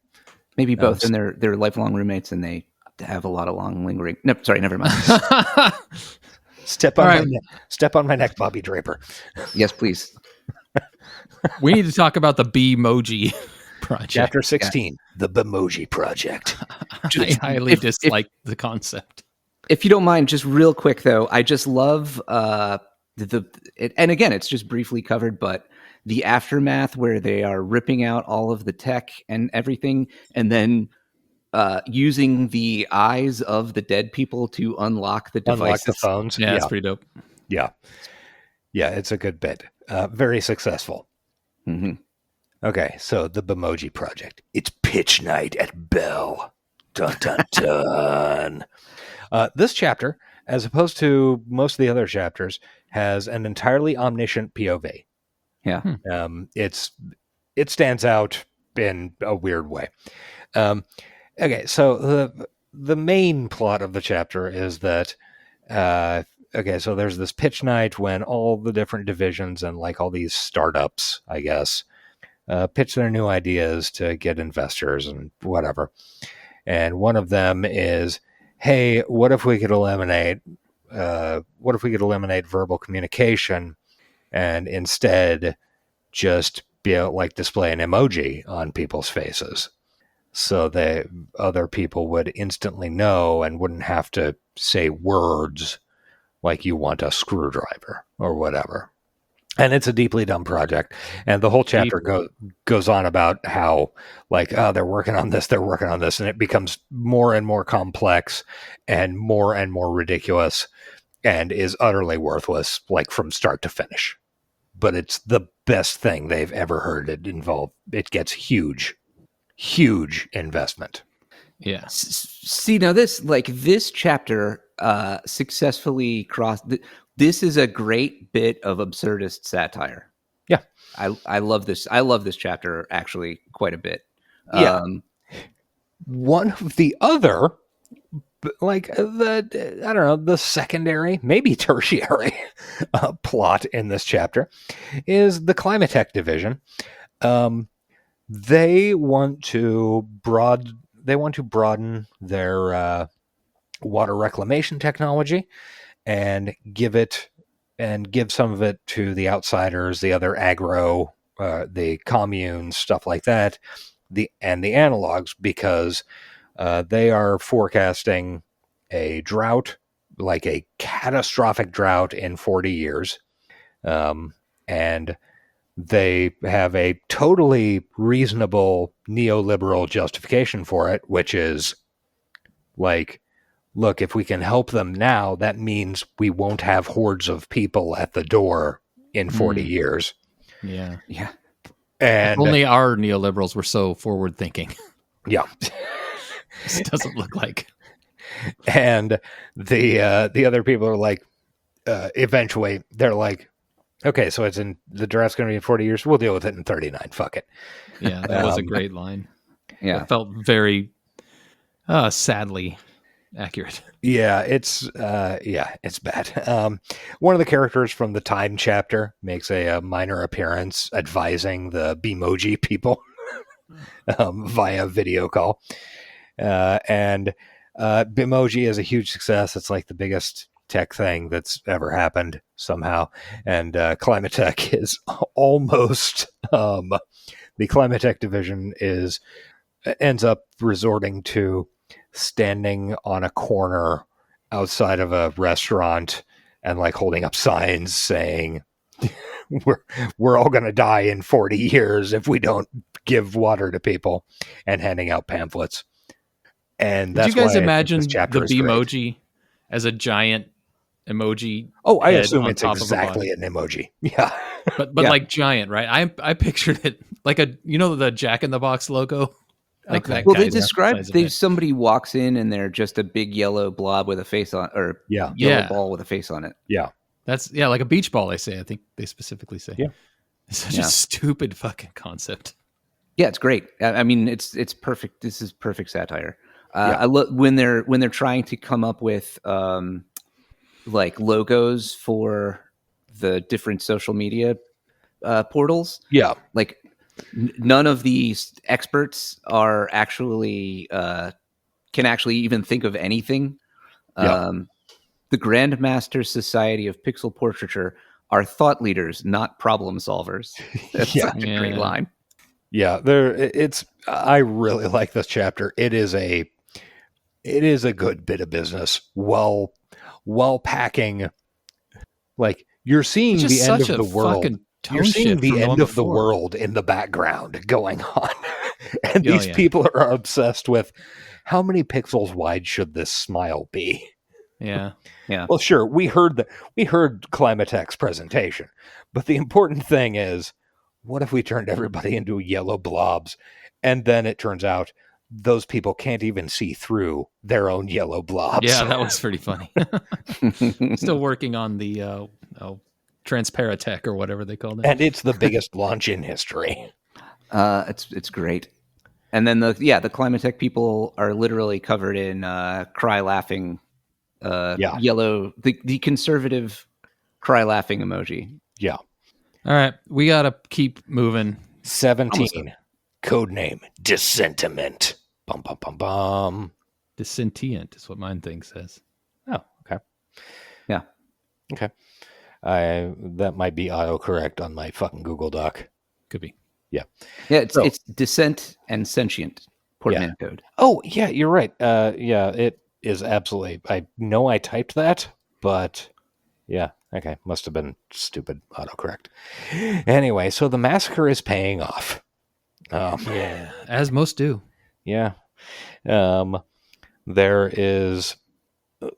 Maybe both, and they're lifelong roommates, and they have a lot of long lingering. No, sorry, never mind. Step on my neck, Bobby Draper. Yes, please. We need to talk about the B-moji project. Chapter 16, the Bemoji Project. I highly dislike the concept. If you don't mind, just real quick though, I just love and again, it's just briefly covered, but the aftermath where they are ripping out all of the tech and everything, and then using the eyes of the dead people to unlock the devices. Unlock the phones. Yeah, it's pretty dope. Yeah. Yeah, it's a good bit. Very successful. Mm-hmm. Okay, so the Bemoji Project. It's pitch night at Bell. Dun, dun, dun. This chapter, as opposed to most of the other chapters, has an entirely omniscient POV. Yeah. It stands out in a weird way. Okay, so the main plot of the chapter is that so there's this pitch night when all the different divisions and like all these startups, I guess, pitch their new ideas to get investors and whatever. And one of them is, hey, what if we could eliminate verbal communication and instead just be able, like, display an emoji on people's faces, so that other people would instantly know and wouldn't have to say words like you want a screwdriver or whatever. And it's a deeply dumb project. And the whole chapter goes on about how, like, they're working on this, and it becomes more and more complex and more ridiculous and is utterly worthless, like, from start to finish. But it's the best thing they've ever heard it gets huge investment. Yeah. See, now this chapter successfully crossed. This is a great bit of absurdist satire. Yeah. I love this. I love this chapter actually quite a bit. Yeah. One of the other, like, the secondary, maybe tertiary plot in this chapter is the Climate Tech division. They want to broaden their water reclamation technology and give some of it to the outsiders, the other agro, the communes, stuff like that, and the analogs, because they are forecasting a drought, like a catastrophic drought in 40 years. And they have a totally reasonable neoliberal justification for it, which is like, look, if we can help them now, that means we won't have hordes of people at the door in 40 years. Yeah. Yeah. And if only our neoliberals were so forward thinking. Yeah. This doesn't look like. And the other people are like, eventually they're like, okay, so the draft's going to be in 40 years. We'll deal with it in 39. Fuck it. Yeah, that was a great line. Yeah. It felt very sadly accurate. Yeah, it's bad. One of the characters from the Time chapter makes a minor appearance advising the Bemoji people via video call. And Bemoji is a huge success. It's like the biggest tech thing that's ever happened somehow. And Climatech is almost the Climatech division ends up resorting to standing on a corner outside of a restaurant and like holding up signs saying we're all going to die in 40 years if we don't give water to people, and handing out pamphlets. And that's Did you guys why imagine the Bemoji as a giant emoji? Oh, I assume it's exactly an emoji. Yeah. But Yeah. like giant, right? I pictured it like the Jack in the Box logo. Like that. Well, guy's size of it. somebody walks in and they're just a big yellow blob with a face on, or yellow ball with a face on it. Yeah. That's like a beach ball. They say. I think they specifically say. Yeah. It's such a stupid fucking concept. Yeah, it's great. I mean, it's perfect. This is perfect satire. I look when they're trying to come up with like logos for the different social media portals. Yeah, like none of these experts are actually can actually even think of anything. The Grandmaster Society of Pixel Portraiture are thought leaders, not problem solvers. That's such a great line. Yeah, I really like this chapter. It is a good bit of business while packing. Like, you're seeing the end of the world. You're seeing the end of the world in the background going on. And these people are obsessed with how many pixels wide should this smile be? Yeah. Yeah. Well, sure, we heard Climatech's presentation, but the important thing is, what if we turned everybody into yellow blobs, and then it turns out those people can't even see through their own yellow blobs? Yeah, that was pretty funny. Still working on the Transparatech or whatever they called it, and it's the biggest launch in history. It's great. And then the Climatech people are literally covered in cry laughing. Yellow, the conservative cry laughing emoji. Yeah. All right, we gotta keep moving. 17. Codename Dissentiment. Bum bum bum bum. Dissentient is what mine thing says. Oh, okay. Yeah. Okay. That might be autocorrect on my fucking Google Doc. Could be. Yeah. Yeah, it's dissent and sentient portmanteaued. Oh, yeah, you're right. It is absolutely. I know I typed that, but yeah, okay, must have been stupid autocorrect. Anyway, so the massacre is paying off. Yeah, as most do. Yeah. There is.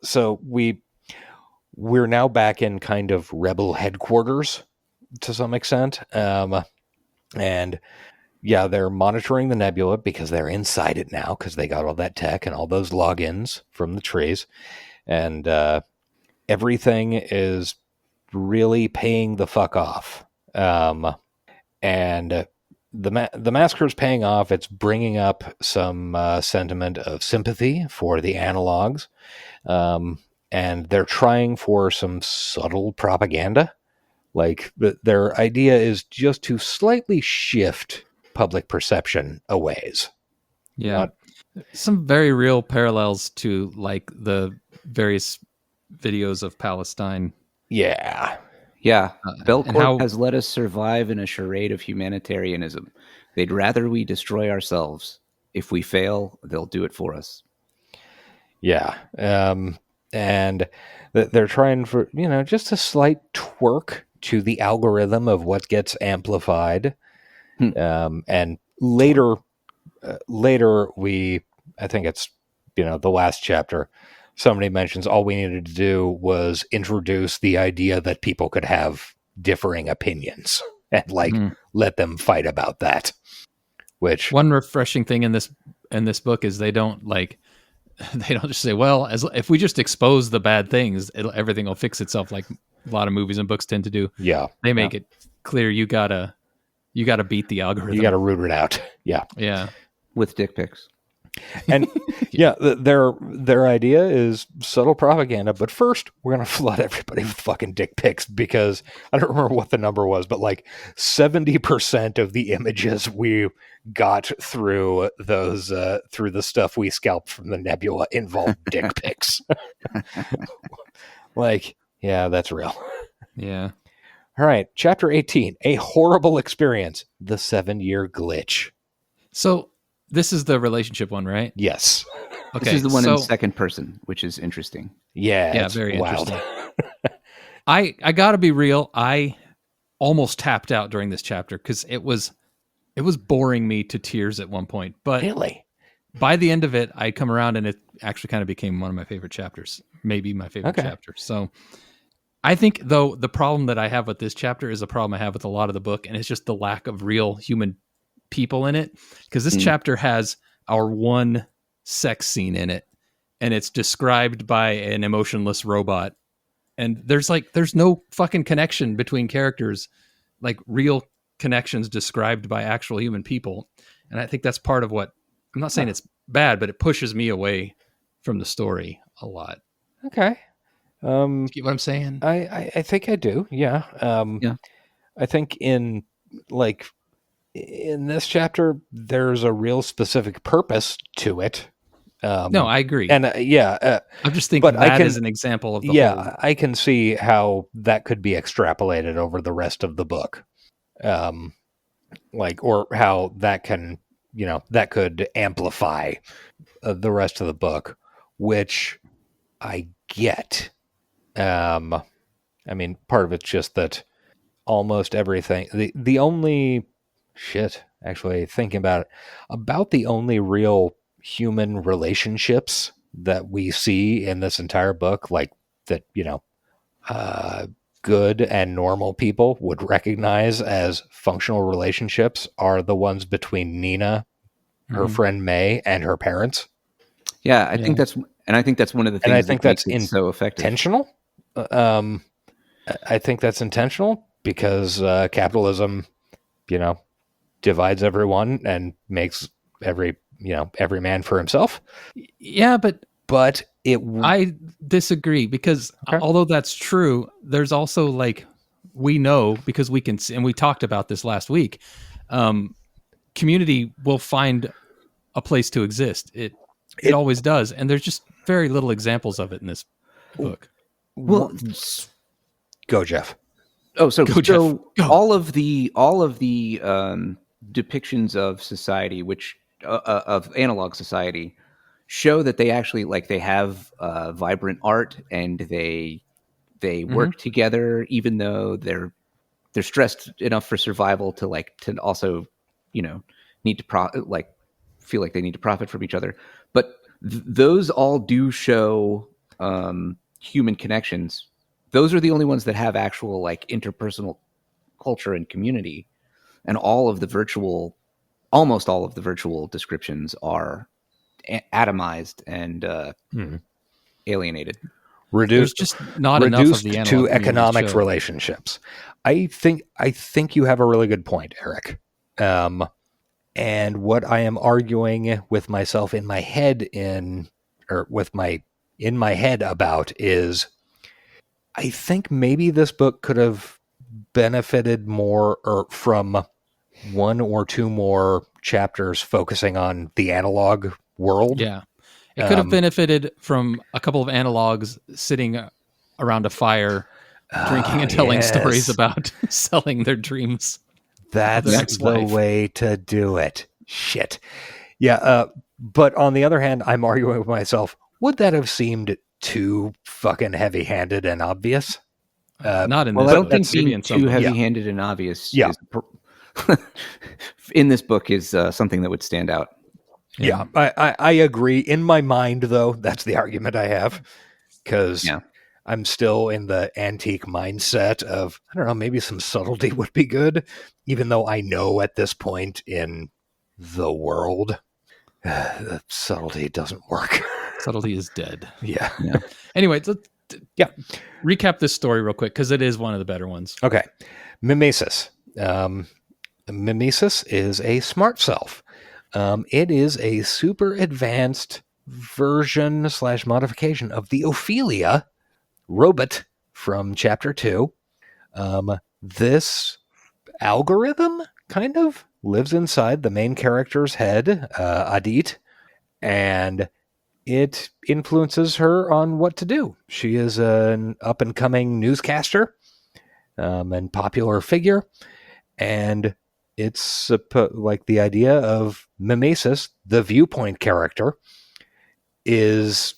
So we're now back in kind of rebel headquarters to some extent, and. Yeah, they're monitoring the nebula because they're inside it now because they got all that tech and all those logins from the trees. And everything is really paying the fuck off. And the massacre's paying off. It's bringing up some sentiment of sympathy for the analogs. And they're trying for some subtle propaganda. Like, their idea is just to slightly shift public perception a ways. Yeah. Some very real parallels to like the various videos of Palestine. Yeah. Yeah. Belcorp has let us survive in a charade of humanitarianism. They'd rather we destroy ourselves. If we fail, they'll do it for us. Yeah. And they're trying for, just a slight twerk to the algorithm of what gets amplified. And later I think it's, the last chapter, somebody mentions all we needed to do was introduce the idea that people could have differing opinions and let them fight about that. Which one refreshing thing in this book is they don't just say, well, if we just expose the bad things, everything will fix itself like a lot of movies and books tend to do. Yeah. They make it clear you gotta beat the algorithm. You gotta root it out. Yeah. Yeah. With dick pics. And yeah, their idea is subtle propaganda. But first, we're going to flood everybody with fucking dick pics because I don't remember what the number was, but like 70% of the images we got through those through the stuff we scalped from the nebula involved dick pics. Like, yeah, that's real. Yeah. All right, chapter 18, a horrible experience, the 7-year glitch. So this is the relationship one, right? Yes. Okay. This is the one in second person, which is interesting. Yeah, it's very wild. interesting. I gotta be real. I almost tapped out during this chapter because it was boring me to tears at one point. But really, by the end of it, I come around and it actually kind of became one of my favorite chapters, maybe my favorite chapter. So I think, though, the problem that I have with this chapter is a problem I have with a lot of the book, and it's just the lack of real human people in it. Because this chapter has our one sex scene in it, and it's described by an emotionless robot. And there's no fucking connection between characters, like real connections described by actual human people. And I think that's part of what, I'm not saying it's bad, but it pushes me away from the story a lot. Okay. Get what I'm saying? I think I do. Yeah. Yeah. I think in this chapter, there's a real specific purpose to it. No, I agree. And I'm just thinking that is an example of the whole. I can see how that could be extrapolated over the rest of the book. Or how that can, that could amplify the rest of the book, which I get. I mean, part of it's just that almost everything, the only shit, actually thinking about the only real human relationships that we see in this entire book, like that, good and normal people would recognize as functional relationships are the ones between Nina, her friend May, and her parents. Yeah, I think that's one of the things. And I think that's so effective. Intentional. I think that's intentional because capitalism, divides everyone and makes every man for himself. Yeah, but I disagree because although that's true, there's also we know because we can see, and we talked about this last week. Community will find a place to exist. It always does, and there's just very little examples of it in this book. Well, go Geoff. Oh, so Geoff. Go. all of the depictions of society, which of analog society, show that they actually they have vibrant art and they work together, even though they're stressed enough for survival to also need to feel like they need to profit from each other. But those all do show human connections. Those are the only ones that have actual interpersonal culture and community, and almost all of the virtual descriptions are atomized and alienated. There's just not enough of the to economic relationships. I think you have a really good point, Eric. And what I am arguing with myself in my head about is, I think maybe this book could have benefited more from one or two more chapters focusing on the analog world. Yeah. It could have benefited from a couple of analogs sitting around a fire, drinking and telling stories about selling their dreams. That's the way to do it. Shit. Yeah. But on the other hand, I'm arguing with myself, would that have seemed too fucking heavy-handed and obvious? Not in this. Well, I don't think being too heavy-handed and obvious in this book is something that would stand out. Yeah, I agree. In my mind, though, that's the argument I have, because I'm still in the antique mindset of, I don't know, maybe some subtlety would be good, even though I know at this point in the world, the subtlety doesn't work. Subtlety is dead. Yeah. Anyway, recap this story real quick, because it is one of the better ones. Okay. Mimesis. Mimesis is a smart self. It is a super advanced version / modification of the Ophelia robot from Chapter 2. This algorithm kind of lives inside the main character's head, Adit, and it influences her on what to do. She is an up-and-coming newscaster and popular figure, and it's like the idea of Mimesis, the viewpoint character, is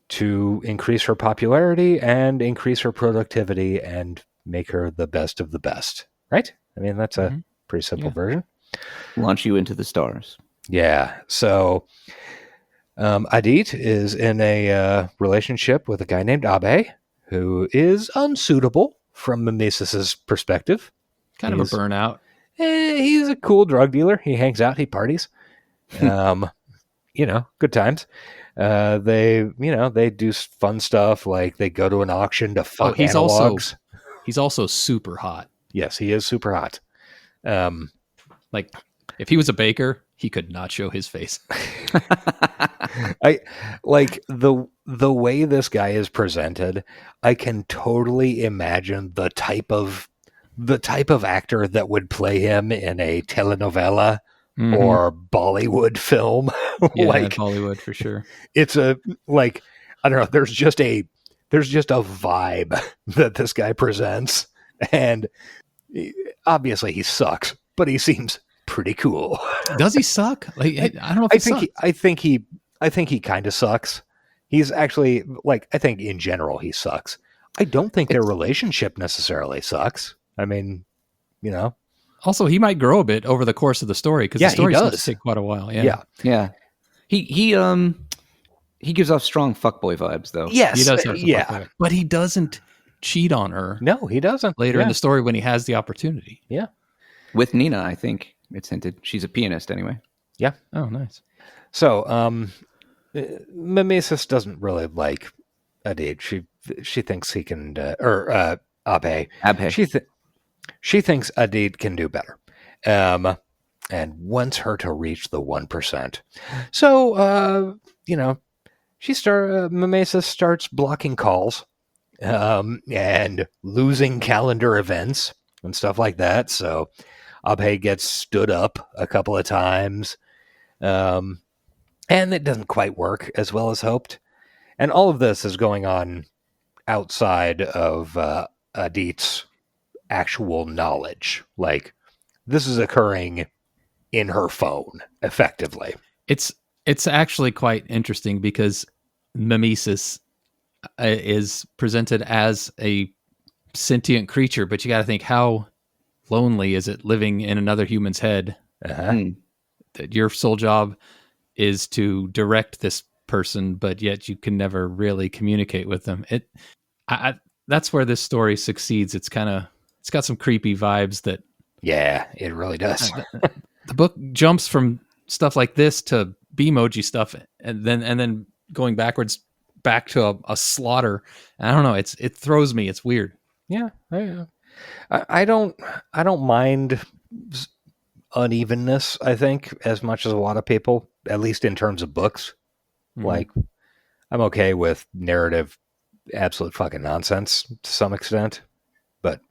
to increase her popularity and increase her productivity and make her the best of the best, right? I mean, that's a pretty simple version. Launch you into the stars. Yeah, so Adit is in a relationship with a guy named Abe, who is unsuitable from Mimesis's perspective. Kind of a burnout. He's a cool drug dealer. He hangs out. He parties. Good times. They do fun stuff, like they go to an auction to fuck analogs. He's also super hot. Yes, he is super hot. Like, if he was a baker, he could not show his face. I like the way this guy is presented. I can totally imagine the type of actor that would play him in a telenovela or Bollywood film. Yeah, like Bollywood for sure. It's I don't know. There's just a vibe that this guy presents, and obviously he sucks, but he seems pretty cool. Does he suck? Like, I don't know if I think he kind of sucks. He's actually, like, I think in general he sucks. I don't think their relationship necessarily sucks. I mean, Also, he might grow a bit over the course of the story, because the story does take quite a while. Yeah. He gives off strong fuckboy vibes, though. Yes, he does. Have but he doesn't cheat on her. No, he doesn't. Later in the story, when he has the opportunity. Yeah, with Nina, I think it's hinted. She's a pianist anyway. Yeah. Oh, nice. So, Mimesis doesn't really like Adit. She thinks he can, Abe. She thinks Adit can do better, and wants her to reach the 1%. So, Mimesis starts blocking calls, and losing calendar events and stuff like that. So, Abe gets stood up a couple of times, and it doesn't quite work as well as hoped. And all of this is going on outside of Adit's actual knowledge. Like, this is occurring in her phone, effectively. It's actually quite interesting, because Mimesis is presented as a sentient creature, but you got to think, how lonely is it living in another human's head? That your sole job is to direct this person, but yet you can never really communicate with them. That's where this story succeeds. It's got some creepy vibes that. Yeah, it really does. The book jumps from stuff like this to Bemoji stuff, and then going backwards back to a slaughter. I don't know. It throws me. It's weird. Yeah, I don't mind unevenness, I think, as much as a lot of people, at least in terms of books. Like, I'm okay with narrative absolute fucking nonsense to some extent, but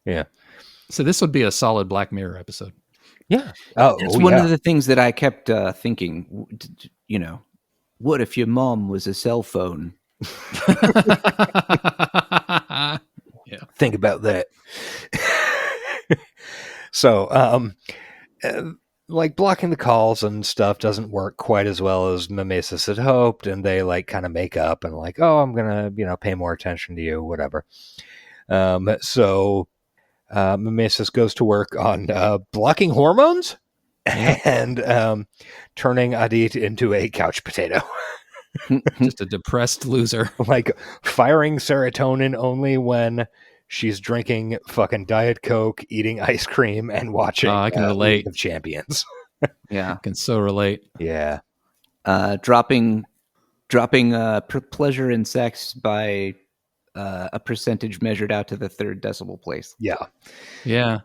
yeah. So this would be a solid Black Mirror episode. Yeah. It's one of the things that I kept thinking, what if your mom was a cell phone? Yeah. Think about that. So, like, blocking the calls and stuff doesn't work quite as well as Mimesis had hoped, and they like kind of make up and like, oh, I'm gonna pay more attention to you, whatever. So Mimesis goes to work on blocking hormones and turning Adit into a couch potato. Just a depressed loser. Like, firing serotonin only when she's drinking fucking Diet Coke, eating ice cream, and watching I can relate. League of Champions. Yeah. I can so relate. Yeah. Dropping pleasure in sex by a percentage measured out to the third decimal place. Yeah. Yeah.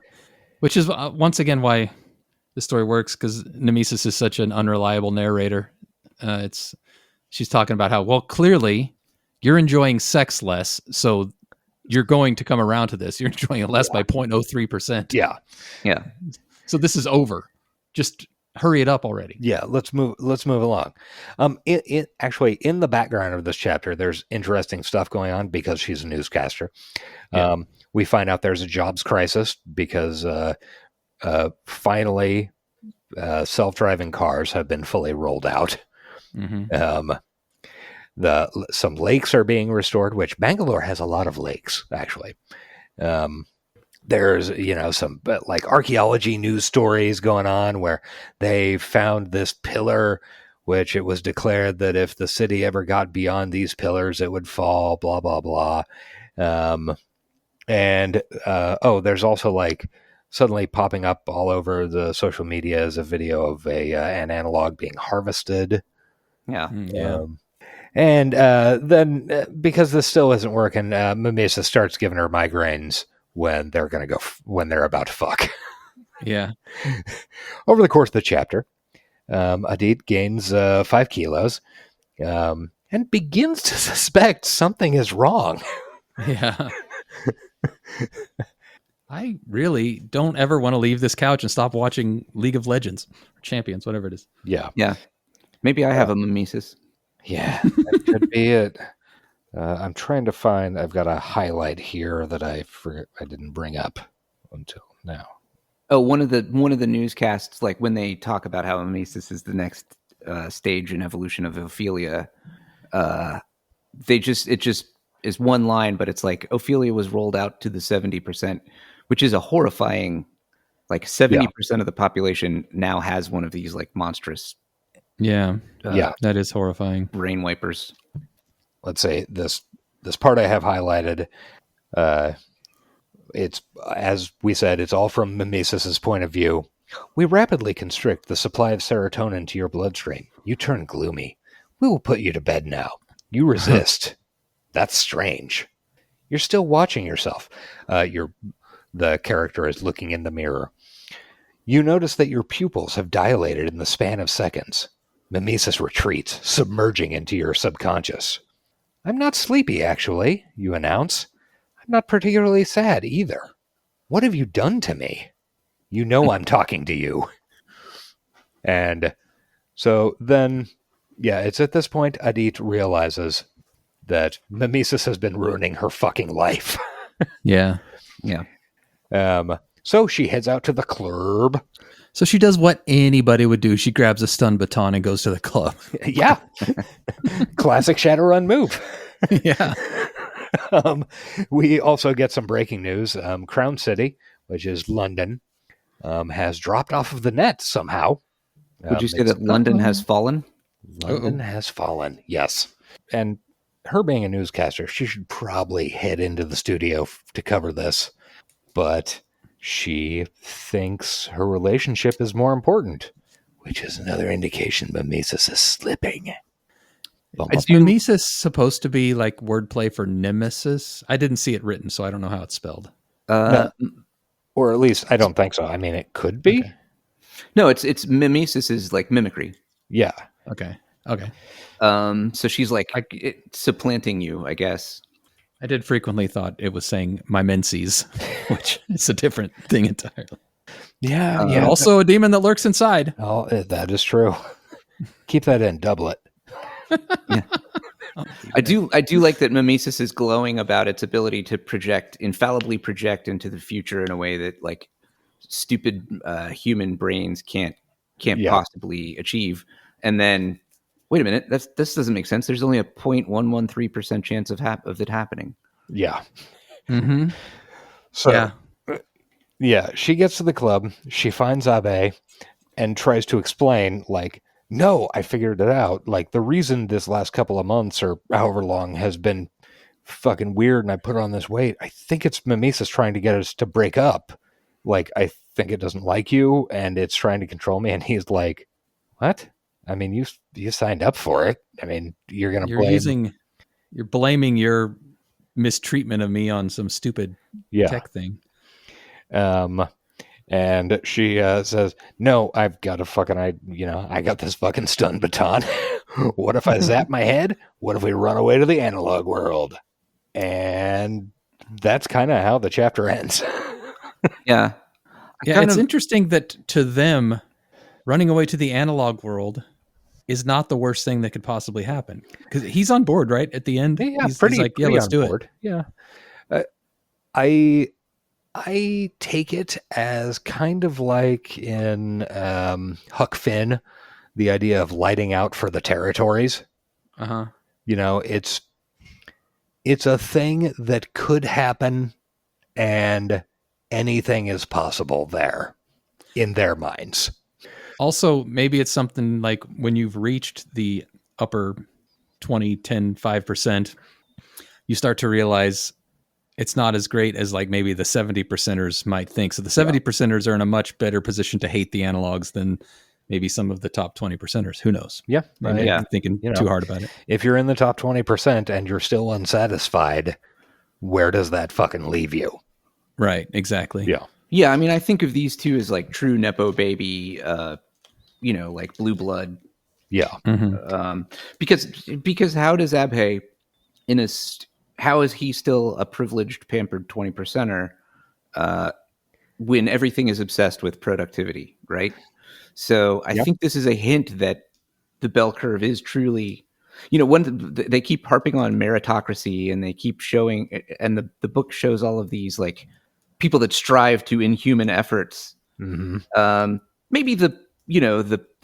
Which is once again why this story works because Nemesis is such an unreliable narrator. She's talking about how, well, clearly you're enjoying sex less, so you're going to come around to this. You're enjoying it less by 0.03%. Yeah. Yeah. So this is over. Just hurry it up already. Yeah, let's move along. Actually, in the background of this chapter, there's interesting stuff going on because she's a newscaster. Yeah. We find out there's a jobs crisis because finally self-driving cars have been fully rolled out. Mm-hmm. Some lakes are being restored, which Bangalore has a lot of lakes, actually. There's, some like archaeology news stories going on where they found this pillar, which it was declared that if the city ever got beyond these pillars, it would fall, blah, blah, blah. There's also like suddenly popping up all over the social media as a video of an analog being harvested. Yeah. Then because this still isn't working, Mimisa starts giving her migraines when they're about to fuck. Yeah. Over the course of the chapter, Adit gains 5 kilos and begins to suspect something is wrong. Yeah. I really don't ever want to leave this couch and stop watching League of Legends or Champions, whatever it is. Yeah. Yeah. Maybe I have a mimesis. Yeah, that could be it. I'm trying to find. I've got a highlight here that I didn't bring up until now. Oh, one of the newscasts, like when they talk about how mimesis is the next stage in evolution of Ophelia, it just is one line, but it's like Ophelia was rolled out to the 70%, which is a horrifying. Like 70% of the population now has one of these like monstrous. Yeah, that is horrifying. Brain wipers. Let's say this part I have highlighted. It's, as we said, it's all from Mimesis's point of view. We rapidly constrict the supply of serotonin to your bloodstream. You turn gloomy. We will put you to bed now. You resist. That's strange. You're still watching yourself. The character is looking in the mirror. You notice that your pupils have dilated in the span of seconds. Mimesis retreats, submerging into your subconscious. I'm not sleepy, actually, you announce. I'm not particularly sad, either. What have you done to me? You know I'm talking to you. And so then, it's at this point Adit realizes that Mimesis has been ruining her fucking life. Yeah. So she heads out to the club. So she does what anybody would do. She grabs a stun baton and goes to the club. Yeah. Classic Shadowrun move. Yeah. We also get some breaking news. Crown City, which is London, has dropped off of the net somehow. Would you say that London has fallen? London has fallen, yes. And her being a newscaster, she should probably head into the studio to cover this. But she thinks her relationship is more important, which is another indication Mimesis is slipping. Is Mimesis supposed to be like wordplay for nemesis? I didn't see it written, so I don't know how it's spelled. No. Or at least I don't think so. I mean, it could be. Okay. No, it's mimesis is like mimicry. Yeah. Okay. So she's like supplanting you, I guess. I did frequently thought it was saying my menses, which is a different thing entirely. Yeah. Also a demon that lurks inside. Oh, that is true. Keep that in, double it. Yeah. I do like that mimesis is glowing about its ability to infallibly project into the future in a way that like stupid human brains can't possibly achieve. And then, wait a minute, this doesn't make sense. There's only a 0.113% chance of it happening. Yeah. Mm-hmm. So, she gets to the club. She finds Abe and tries to explain, like, no, I figured it out. Like, the reason this last couple of months or however long has been fucking weird and I put on this weight, I think it's Mimesis trying to get us to break up. Like, I think it doesn't like you and it's trying to control me. And he's like, what? I mean, you signed up for it. I mean, you're blaming your mistreatment of me on some stupid tech thing. And she says, "No, I've got a fucking, I got this fucking stun baton. What if I zap my head? What if we run away to the analog world?" And that's kind of how the chapter ends. Yeah. Yeah, it's interesting that to them, running away to the analog world is not the worst thing that could possibly happen. Because he's on board, right? At the end, Yeah, he's like, yeah, let's do it. Yeah. I take it as kind of like in Huck Finn, the idea of lighting out for the territories. Uh-huh. It's a thing that could happen, and anything is possible there in their minds. Also, maybe it's something like when you've reached the upper 20, 10, 5%, you start to realize it's not as great as like maybe the 70%ers might think. So the 70%ers are in a much better position to hate the analogs than maybe some of the top 20%ers. Who knows? Yeah. Maybe I'm thinking too hard about it. If you're in the top 20% and you're still unsatisfied, where does that fucking leave you? Right. Exactly. Yeah. Yeah. I mean, I think of these two as like true Nepo baby, like blue blood. Yeah. Mm-hmm. Because how does Abhay how is he still a privileged, pampered 20%er when everything is obsessed with productivity, right? So I think this is a hint that the bell curve is truly, they keep harping on meritocracy, and they keep showing, and the book shows all of these like people that strive to inhuman efforts. Mm-hmm. Maybe the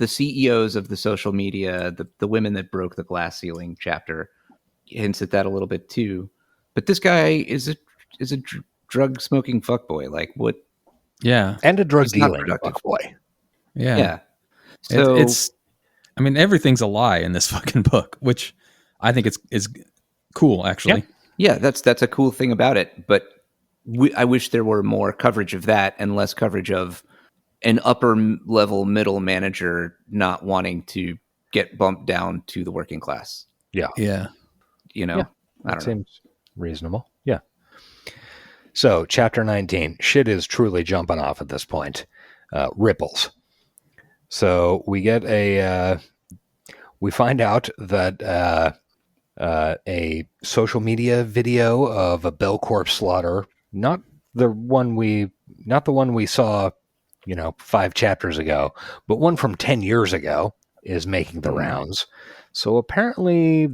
CEOs of the social media, the women that broke the glass ceiling chapter hints at that a little bit too. But this guy is a drug smoking fuckboy. Like what? Yeah, and a drug dealing fuckboy. Yeah. So I mean, everything's a lie in this fucking book, which I think is cool, actually. Yeah, that's a cool thing about it. But I wish there were more coverage of that and less coverage of an upper level middle manager not wanting to get bumped down to the working class. Yeah. Yeah. I don't know. Seems reasonable. Yeah. So, chapter 19, shit is truly jumping off at this point. Ripples. So we get we find out that a social media video of a Belcorp slaughter, not the one we saw, 5 chapters ago, but one from 10 years ago is making the rounds. So apparently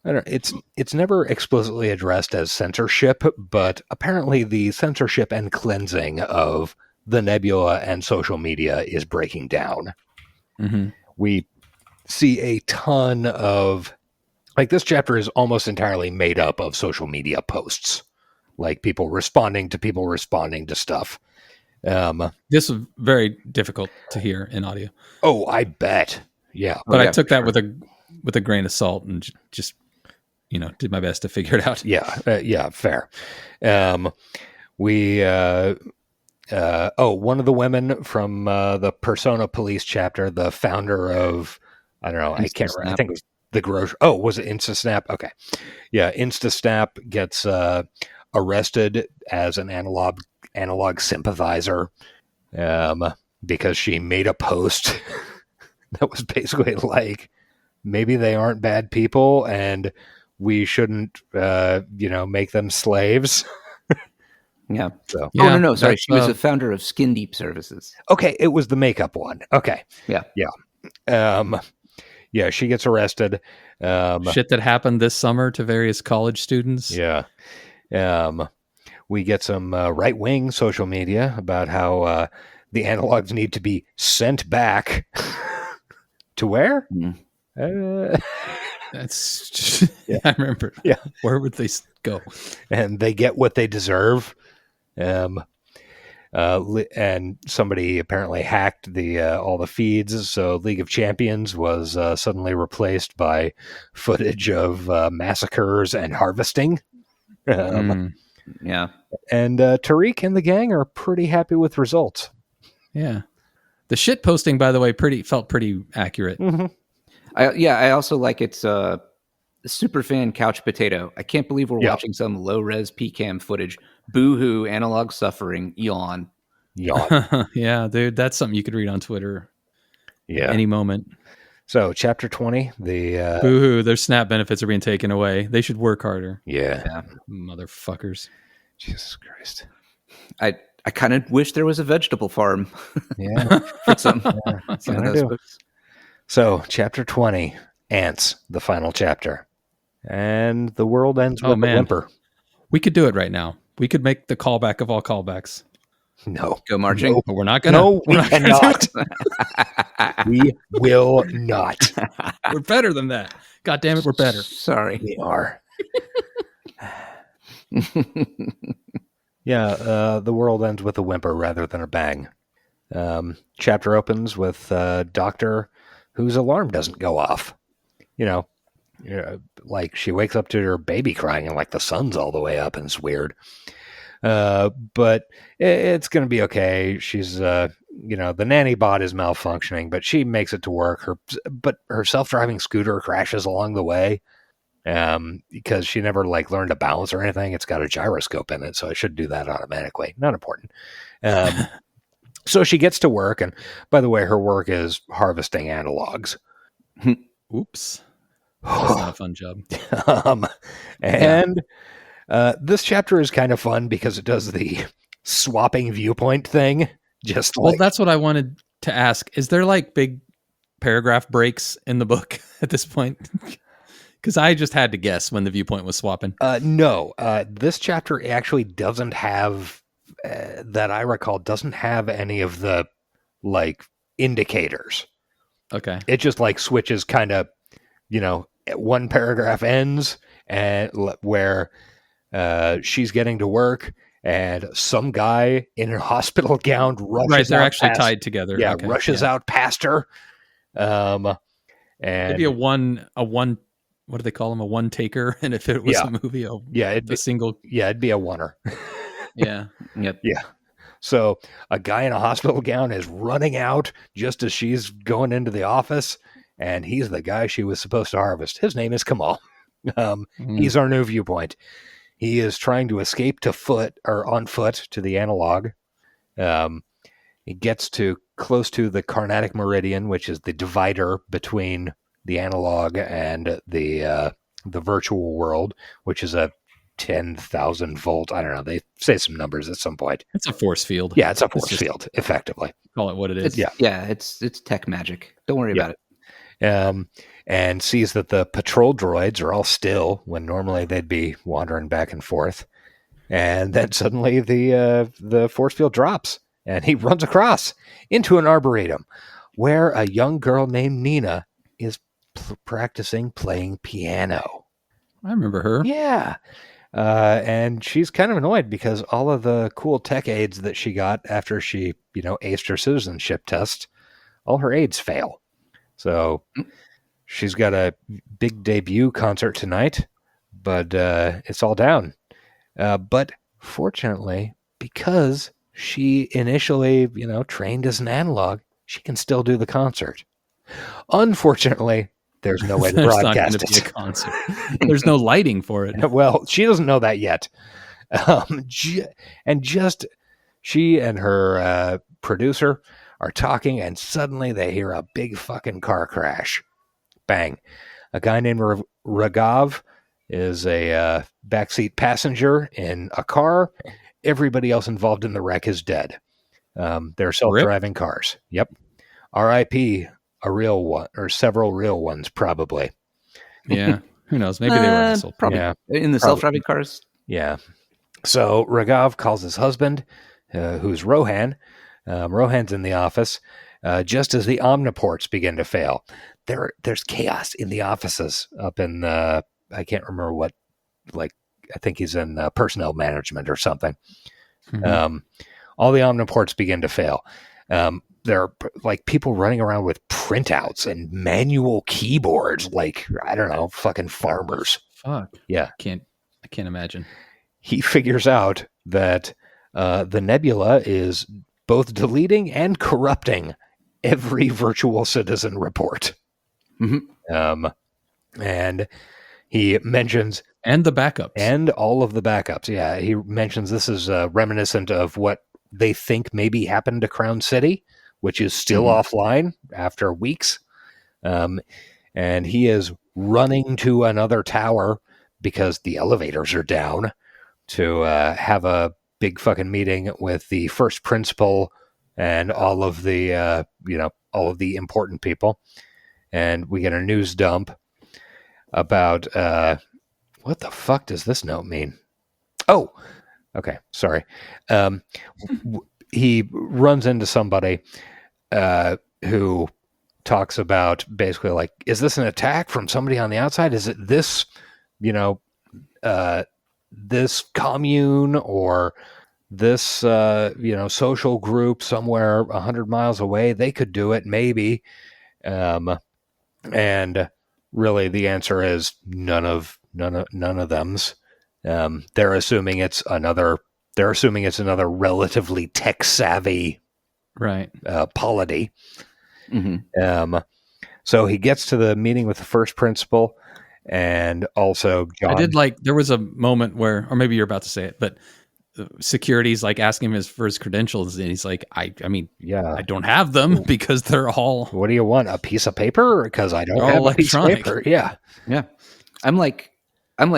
it's never explicitly addressed as censorship, but apparently the censorship and cleansing of the nebula and social media is breaking down. Mm-hmm. We see a ton of, like, this chapter is almost entirely made up of social media posts, like people responding to stuff. This was very difficult to hear in audio. Oh, I bet. Yeah. But I took that with a grain of salt and just, did my best to figure it out. Yeah, fair. One of the women from the Persona Police chapter, the founder of, I don't know, I can't remember. I think it was the grocery. Oh, was it InstaSnap? Okay. Yeah, InstaSnap gets arrested as an analog sympathizer because she made a post that was basically like, maybe they aren't bad people and we shouldn't, make them slaves. Yeah. So. Yeah. Oh, no. Sorry. She was a founder of Skin Deep Services. Okay. It was the makeup one. Okay. Yeah. Yeah. She gets arrested. Shit that happened this summer to various college students. Yeah. We get some right-wing social media about how the analogs need to be sent back to where? That's just, I remember. Yeah. Where would they go? And they get what they deserve. And somebody apparently hacked all the feeds, so League of Champions was suddenly replaced by footage of massacres and harvesting. Yeah. And Tariq and the gang are pretty happy with results. Yeah. The shit posting, by the way, felt pretty accurate. Mm-hmm. I also like its super fan couch potato. I can't believe we're watching some low res PCAM footage. Boo-hoo, analog suffering, yawn. Yawn. Yeah, dude, that's something you could read on Twitter Yeah. any moment. So, chapter 20, the... Boo-hoo, their SNAP benefits are being taken away. They should work harder. Yeah. Motherfuckers. Jesus Christ. I kind of wish there was a vegetable farm. Yeah. For some I of those books. So, chapter 20, Ants, the final chapter. And the world ends with a whimper. We could do it right now. We could make the callback of all callbacks. No. Go marching. No. But we're not gonna. No, we we're not gonna cannot. do it. We will not. We're better than that. God damn it, we're better. Sorry. We are. Yeah, the world ends with a whimper rather than a bang. Chapter opens with a doctor whose alarm doesn't go off. Like she wakes up to her baby crying and like the sun's all the way up and it's weird. But it's going to be okay. She's, the nanny bot is malfunctioning, but she makes it to work. Her self-driving scooter crashes along the way. Because she never learned to balance or anything. It's got a gyroscope in it, so it should do that automatically. Not important. So she gets to work, and by the way, her work is harvesting analogs. Oops. That's not a fun job. This chapter is kind of fun because it does the swapping viewpoint thing. That's what I wanted to ask. Is there big paragraph breaks in the book at this point? Because I just had to guess when the viewpoint was swapping. No, this chapter actually doesn't have, that I recall, doesn't have any of the indicators. Okay. It just switches kind of, one paragraph ends and where she's getting to work and some guy in a hospital gown rushes right, they're out actually past, tied together. Yeah, okay. rushes out past her. And maybe a one. What do they call them? A one taker. And if it was a movie, it'd be a single. Yeah, it'd be a oneer. Yeah. Yep. Yeah. So a guy in a hospital gown is running out just as she's going into the office, and he's the guy she was supposed to harvest. His name is Kamal. He's our new viewpoint. He is trying to escape on foot to the analog. He gets close to the Carnatic Meridian, which is the divider between the analog and the virtual world, which is a 10,000 volt. I don't know. They say some numbers at some point. It's a force field. Yeah, it's a force field, effectively. Call it what it is. It's tech magic. Don't worry about it. And sees that the patrol droids are all still when normally they'd be wandering back and forth. And then suddenly the force field drops, and he runs across into an arboretum where a young girl named Nina is practicing playing piano. I remember her. Yeah. And she's kind of annoyed because all of the cool tech aids that she got after she, aced her citizenship test, all her aids fail. So she's got a big debut concert tonight, but it's all down. But fortunately, because she initially, trained as an analog, she can still do the concert. Unfortunately, there's no way to broadcast it. Be a concert. There's no lighting for it. Well, she doesn't know that yet. She and her producer are talking, and suddenly they hear a big fucking car crash. Bang. A guy named Ragav is a backseat passenger in a car. Everybody else involved in the wreck is dead. They're self-driving cars. Yep. R.I.P. a real one, or several real ones, probably. Yeah. Who knows? Maybe they were probably. Yeah. In the self-driving cars? Yeah. So Ragav calls his husband, who's Rohan. Rohan's in the office. Just as the omniports begin to fail, there's chaos in the offices up in I can't remember what, I think he's in personnel management or something. Mm-hmm. All the omniports begin to fail. There are people running around with printouts and manual keyboards, I don't know, fucking farmers. Fuck. Yeah. I can't imagine. He figures out that the nebula is both deleting and corrupting every virtual citizen report. Mm-hmm. And he mentions... And the backups. And all of the backups, yeah. He mentions this is reminiscent of what they think maybe happened to Crown City, which is still offline after weeks. And he is running to another tower because the elevators are down to have a big fucking meeting with the first principal and all of the, all of the important people. And we get a news dump about, what the fuck does this note mean? Oh, okay. Sorry. He runs into somebody who talks about basically like, is this an attack from somebody on the outside? Is it this, this commune or this, social group somewhere 100 miles away? They could do it, maybe. And really the answer is none of them's. They're assuming it's another relatively tech savvy, right, polity. So he gets to the meeting with the first principal, and also John. I did there was a moment where, or maybe you're about to say it, but security's like asking him for his credentials, and he's like, I don't have them because they're all. What do you want? A piece of paper? Because I don't have a piece of paper. Yeah. I'm like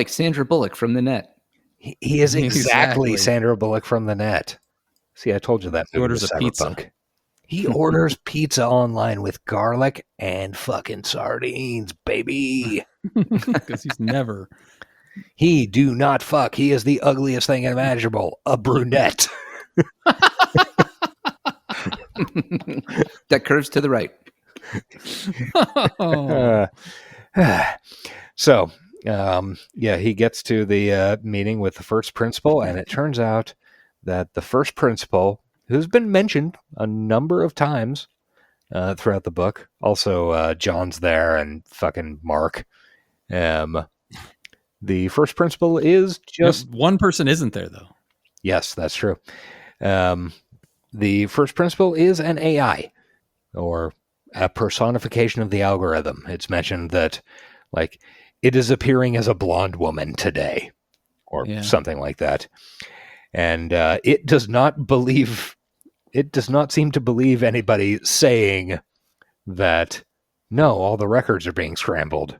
Sandra Bullock from The Net. He is exactly Sandra Bullock from The Net. See, I told you that. He orders a pizza. He orders pizza online with garlic and fucking sardines, baby. Because he's never. He do not fuck. He is the ugliest thing imaginable. A brunette. That curves to the right. So, he gets to the meeting with the first principal, and it turns out that the first principal, who's been mentioned a number of times throughout the book, also John's there and fucking Mark. The first principal is just... one person isn't there, though. Yes, that's true. The first principal is an AI, or a personification of the algorithm. It's mentioned that, like, it is appearing as a blonde woman today, or something like that. And it does not seem to believe anybody saying that, no, all the records are being scrambled,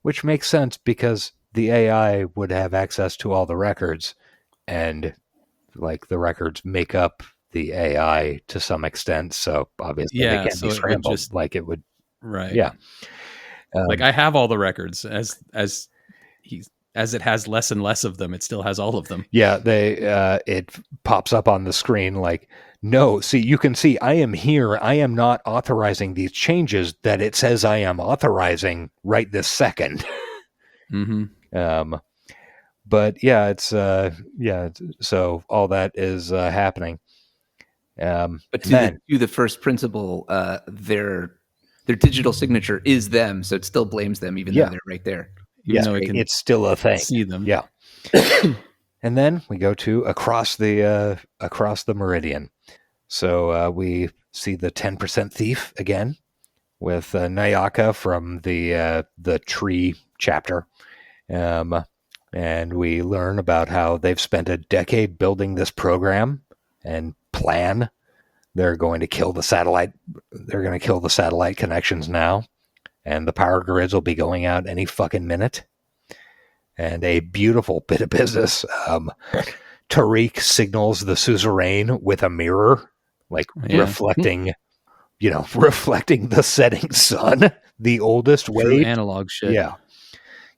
which makes sense because the AI would have access to all the records, and like the records make up the AI to some extent. So obviously they can't be scrambled like it would. Right. Yeah. Like I have all the records as it has less and less of them, it still has all of them. Yeah. It pops up on the screen like, no, see, you can see I am here. I am not authorizing these changes that it says I am authorizing right this second. But yeah, it's so all that is happening. But to the first principle, their digital signature is them, so it still blames them, even though they're right there. Even though it's still a thing. See them. Yeah. And then we go to across the meridian. So we see the 10% thief again with Nayaka from the tree chapter. And we learn about how they've spent a decade building this program and plan. They're going to kill the satellite. They're going to kill the satellite connections now. And the power grids will be going out any fucking minute. And a beautiful bit of business. Tariq signals the suzerain with a mirror, like reflecting the setting sun. The oldest way. True analog shit. Yeah.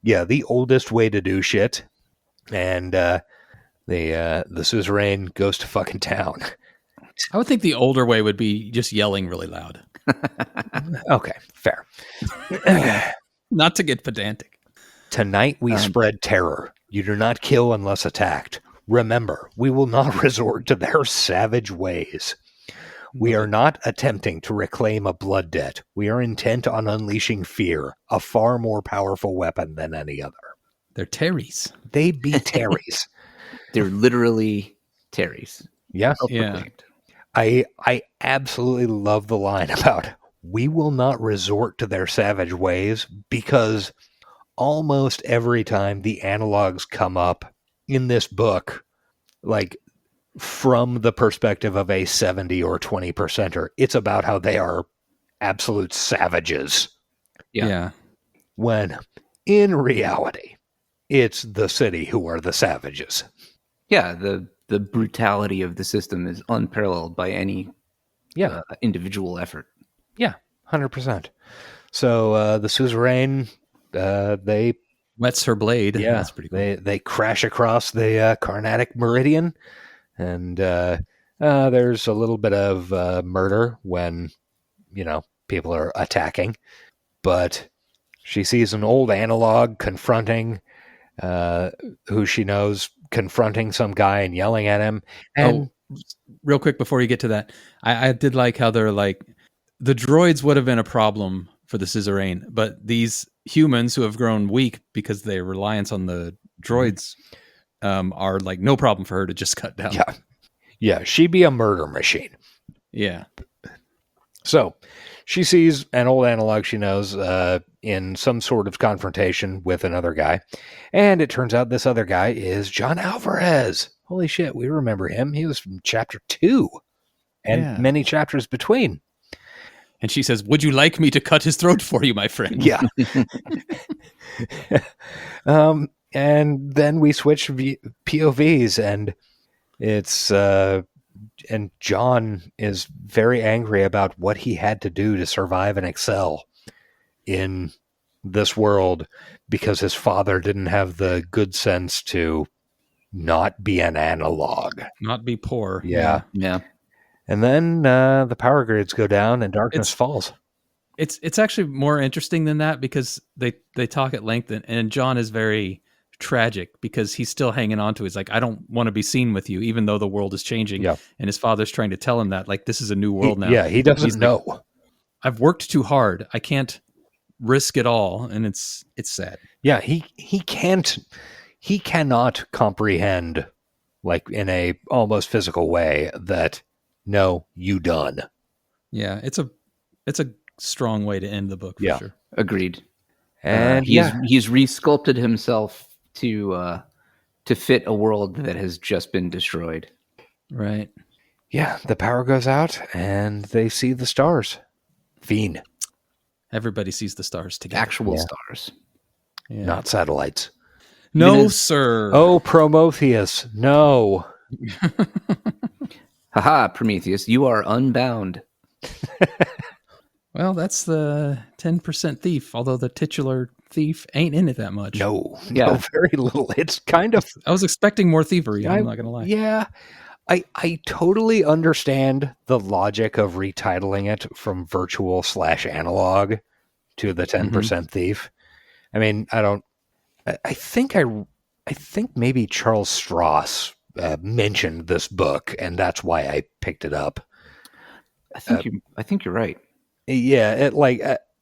Yeah, the oldest way to do shit. And the suzerain goes to fucking town. I would think the older way would be just yelling really loud. Okay, fair. Not to get pedantic. Tonight we spread terror. You do not kill unless attacked. Remember, we will not resort to their savage ways. We are not attempting to reclaim a blood debt. We are intent on unleashing fear, a far more powerful weapon than any other. They're Terrys. They be Terrys. They're literally Terrys. Yeah. Yeah. I absolutely love the line about we will not resort to their savage ways, because almost every time the analogs come up in this book, like from the perspective of a 70 or 20 percenter. It's about how they are absolute savages. Yeah. When in reality, it's the city who are the savages. Yeah, the brutality of the system is unparalleled by any individual effort. Yeah, 100%. So the suzerain, they wets her blade. Yeah, that's pretty cool. They crash across the Carnatic Meridian, and there's a little bit of murder when people are attacking, but she sees an old analog confronting who she knows, confronting some guy and yelling at him. And real quick before you get to that, I did like how they're like, the droids would have been a problem for the suzerain, but these humans who have grown weak because their reliance on the droids are like no problem for her to just cut down. Yeah, she'd be a murder machine. Yeah. So she sees an old analog she knows in some sort of confrontation with another guy. And it turns out this other guy is John Alvarez. Holy shit, we remember him. He was from chapter 2 and many chapters between. And she says, "Would you like me to cut his throat for you, my friend?" Yeah. And then we switch POVs, and it's and John is very angry about what he had to do to survive and excel in this world because his father didn't have the good sense to not be an analog, not be poor. Yeah. And then the power grids go down and darkness falls. It's actually more interesting than that because they talk at length, and John is very tragic because he's still hanging on to it. He's like, I don't want to be seen with you, even though the world is changing. Yeah. And his father's trying to tell him that, like, this is a new world now. Yeah, he doesn't know. Like, I've worked too hard. I can't risk it all, and it's sad. Yeah, he cannot comprehend, like in a almost physical way, that no, you done. Yeah, it's a strong way to end the book for sure. Agreed. And he's resculpted himself to fit a world that has just been destroyed. Right. Yeah, the power goes out and they see the stars. Fiend. Everybody sees the stars together. Actual stars. Yeah. Not satellites. No, sir. Oh, Prometheus. No. Haha, Prometheus, you are unbound. Well, that's the 10% thief, although the titular thief ain't in it that much. No, very little. It's kind of... I was expecting more thievery, I'm not going to lie. Yeah, I totally understand the logic of retitling it from virtual / analog to the 10% thief. I mean, I think maybe Charles Stross mentioned this book, and that's why I picked it up. I think you're right. Yeah,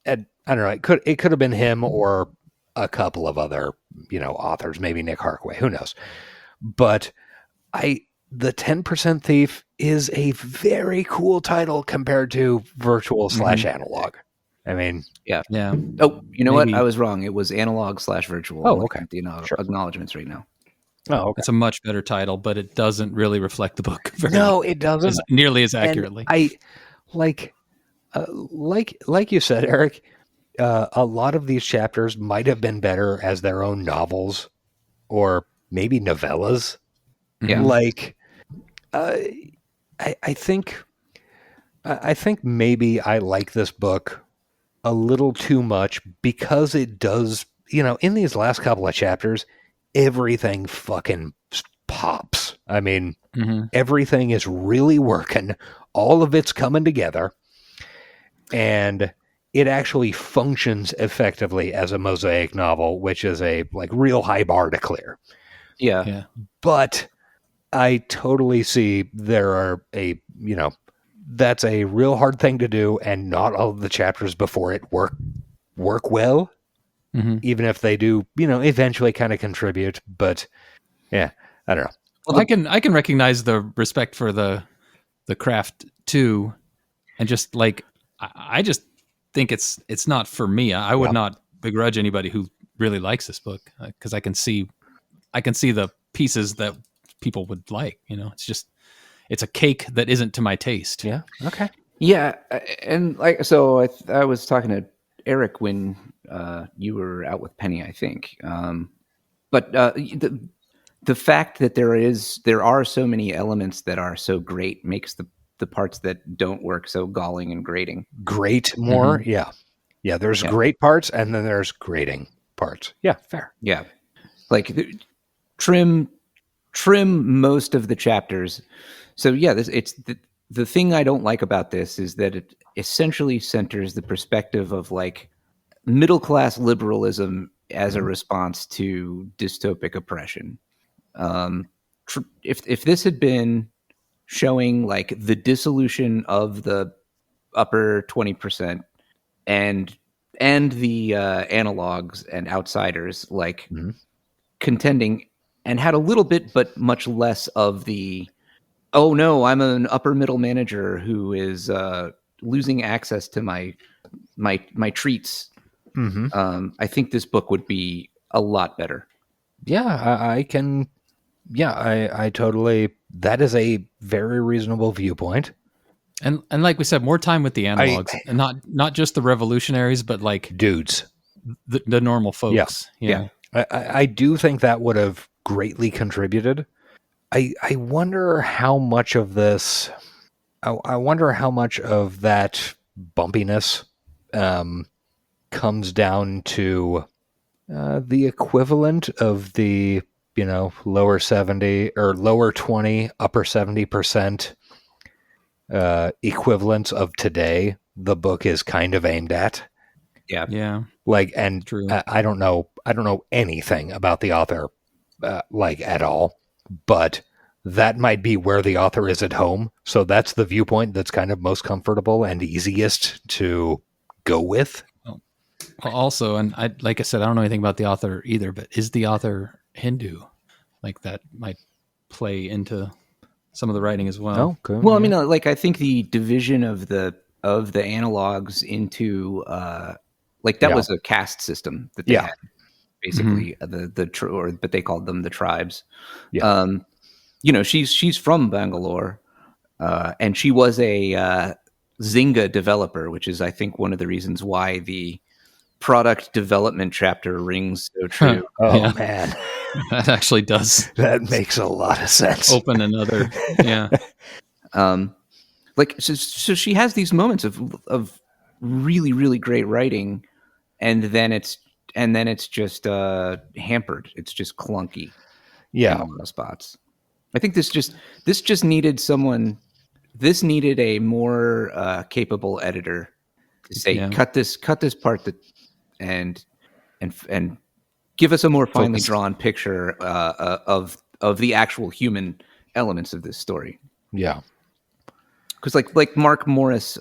I don't know. It could have been him or a couple of other authors, maybe Nick Harkaway, who knows. But the 10% Thief is a very cool title compared to virtual / analog. I mean, yeah. Oh, you know what? I was wrong. It was analog / virtual. Oh, okay. Acknowledgements right now. Oh, okay. It's a much better title, but it doesn't really reflect the book No, it doesn't. Nearly as accurately. And like you said, Eric, a lot of these chapters might have been better as their own novels or maybe novellas. Yeah. Like, I think maybe I like this book a little too much because it does, in these last couple of chapters, everything fucking pops. I mean, everything is really working. All of it's coming together. And it actually functions effectively as a mosaic novel, which is a real high bar to clear. Yeah. But I totally see that's a real hard thing to do, and not all of the chapters before it work well, even if they do, eventually kind of contribute. But yeah, I don't know. Well, I can recognize the respect for the craft too, and just I just think it's not for me. I would not begrudge anybody who really likes this book because I can see the pieces that people would like. It's just it's a cake that isn't to my taste. Yeah. Okay. Yeah, and like so, I was talking to Eric when you were out with Penny, I think. But the fact that there are so many elements that are so great makes the parts that don't work so galling and grating. Great more, yeah. There's great parts, and then there's grating parts. Yeah, fair. Yeah, like trim most of the chapters. So yeah, it's the thing I don't like about this is that it essentially centers the perspective of like middle class liberalism as a response to dystopic oppression. If this had been showing like the dissolution of the upper 20% and the analogs and outsiders like contending, and had a little bit but much less of the oh no, I'm an upper middle manager who is losing access to my treats. I think this book would be a lot better. Yeah, I can. Yeah, I totally. That is a very reasonable viewpoint. And like we said, more time with the analogs, and not just the revolutionaries, but like dudes, the normal folks. Yeah. I do think that would have greatly contributed. I wonder how much of this. I wonder how much of that bumpiness comes down to the equivalent of the lower 70 or lower 20, upper 70% equivalents of today. The book is kind of aimed at. Yeah. Like, and True. I don't know anything about the author, like at all, but that might be where the author is at home. So that's the viewpoint that's kind of most comfortable and easiest to go with. Well, also, and like I said, I don't know anything about the author either, but is the author Hindu? Like that might play into some of the writing as well. Oh, good. Well, I mean, like I think the division of the analogs into like that was a caste system that they had, basically but they called them the tribes. Yeah. She's from Bangalore, and she was a Zynga developer, which is I think one of the reasons why the product development chapter rings so true. Oh man. That actually does. That makes a lot of sense. Open another, yeah. Like so she has these moments of really, really great writing, and then it's just hampered. It's just clunky. Yeah, in a lot of spots. I think this just needed someone. This needed a more capable editor to say, cut this part and give us a more finely drawn picture of the actual human elements of this story. Yeah, because like Mark Morris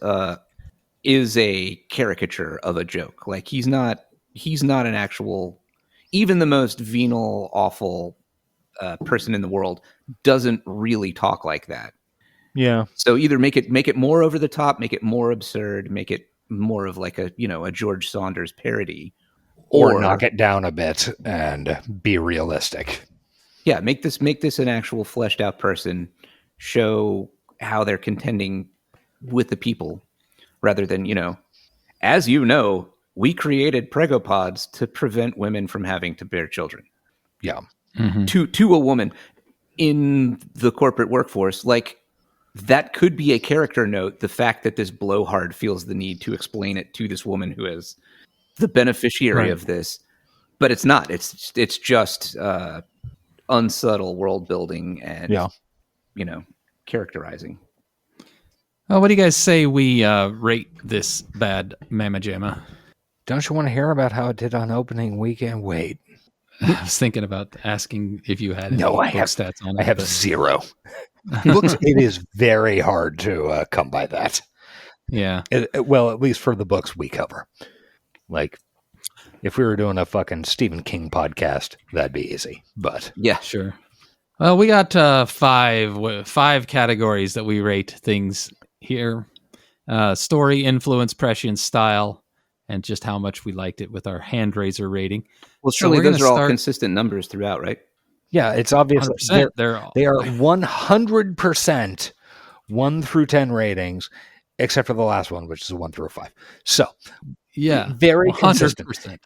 is a caricature of a joke. Like he's not an actual, even the most venal, awful person in the world doesn't really talk like that. Yeah. So either make it more over the top, make it more absurd, make it more of like a George Saunders parody, or knock it down a bit and be realistic. Yeah, make this an actual fleshed out person, show how they're contending with the people, rather than, as we created pregopods to prevent women from having to bear children. Yeah. Mm-hmm. To a woman in the corporate workforce, like that could be a character note. The fact that this blowhard feels the need to explain it to this woman who is the beneficiary of this, but it's not. It's just unsubtle world building and characterizing. Well, what do you guys say we rate this bad Mama Jamma? Don't you want to hear about how it did on opening weekend? Wait. I was thinking about asking if you had any stats on it. I have 0. It is very hard to come by that. Yeah. Well, at least for the books we cover. Like, if we were doing a fucking Stephen King podcast, that'd be easy. But yeah, sure. Well, we got 5 categories that we rate things here: story, influence, prescience, style, and just how much we liked it with our hand raiser rating. Well, surely those are all consistent numbers throughout, right? Yeah, it's obvious. They are 100% 1 through 10 ratings, except for the last one, which is a 1 through a 5. So, Yeah, very 100%. consistent.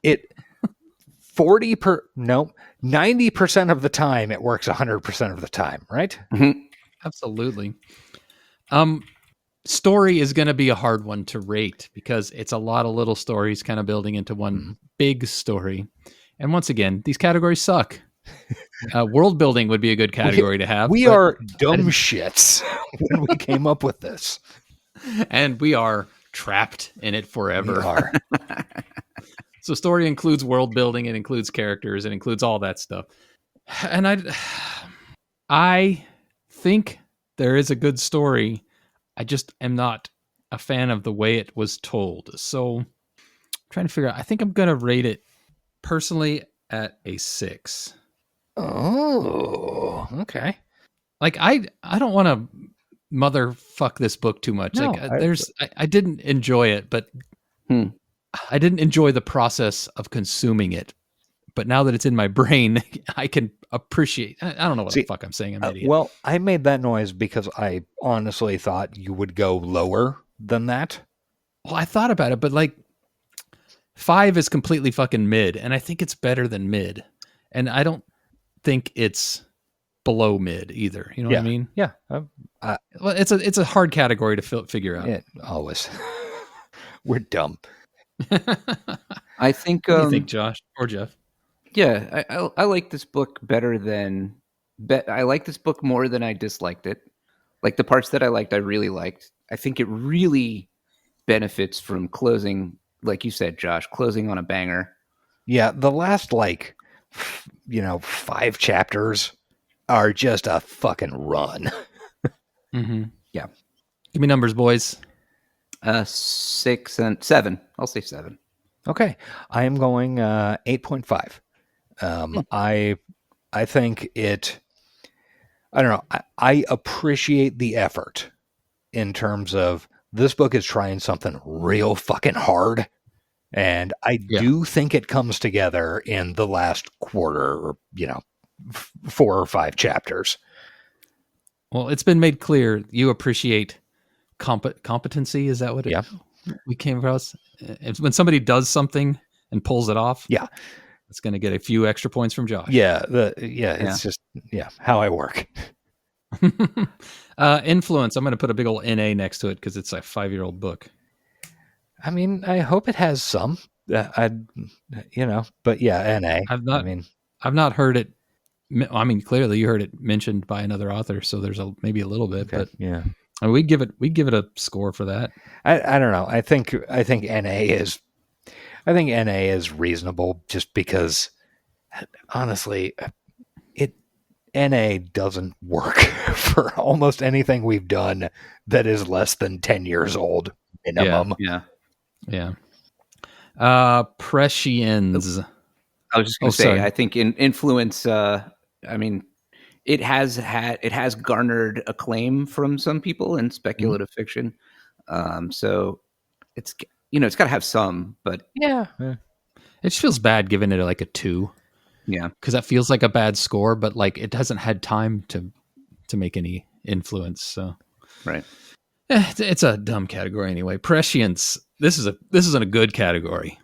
90% of the time it works 100% of the time, right? Mm-hmm. Absolutely. Story is going to be a hard one to rate because it's a lot of little stories kind of building into one big story. And once again, these categories suck. World building would be a good category to have. We are dumb shits when we came up with this. And we are trapped in it forever. We are. So story includes world building, it includes characters, it includes all that stuff. And I think there is a good story. I just am not a fan of the way it was told. So I'm trying to figure out, I think I'm going to rate it personally at a 6. Oh, okay. Like I don't want to motherfuck this book too much. No, like I didn't enjoy it, but I didn't enjoy the process of consuming it. But now that it's in my brain, I can appreciate. I don't know what the fuck I'm saying. I'm an idiot. Well, I made that noise because I honestly thought you would go lower than that. Well, I thought about it, but like 5 is completely fucking mid, and I think it's better than mid. And I don't think it's below mid either. You know what I mean? Yeah. Well, it's a hard category to figure out. It always. We're dumb. I think. What do you think, Josh or Geoff? Yeah, I like this book better than. I like this book more than I disliked it. Like the parts that I liked, I really liked. I think it really benefits from closing, like you said, Josh, closing on a banger. Yeah, the last 5 chapters are just a fucking run. Mm-hmm. Yeah. Give me numbers, boys. 6 and 7. I'll say 7. Okay. I am going 8.5. I think it, I don't know. I appreciate the effort in terms of this book is trying something real fucking hard. And I do think it comes together in the last quarter or, 4 or 5 chapters. Well, it's been made clear you appreciate competency. Is that what we came across? When somebody does something and pulls it off, it's going to get a few extra points from Josh. It's just how I work. Influence. I'm going to put a big old NA next to it because it's a 5-year-old book. I mean, I hope it has some. But NA. I've not heard it. I mean, clearly you heard it mentioned by another author, so there's maybe a little bit, but yeah. And we'd give it a score for that. I don't know. I think NA is reasonable just because honestly NA doesn't work for almost anything we've done that is less than 10 years old minimum. Yeah. Prescience. I was just going to say, sorry. I think in influence, it has garnered acclaim from some people in speculative fiction. So it's got to have some, but it just feels bad giving it like a 2. Yeah, because that feels like a bad score, but like it hasn't had time to make any influence. So right, it's a dumb category anyway. Prescience. This isn't a good category.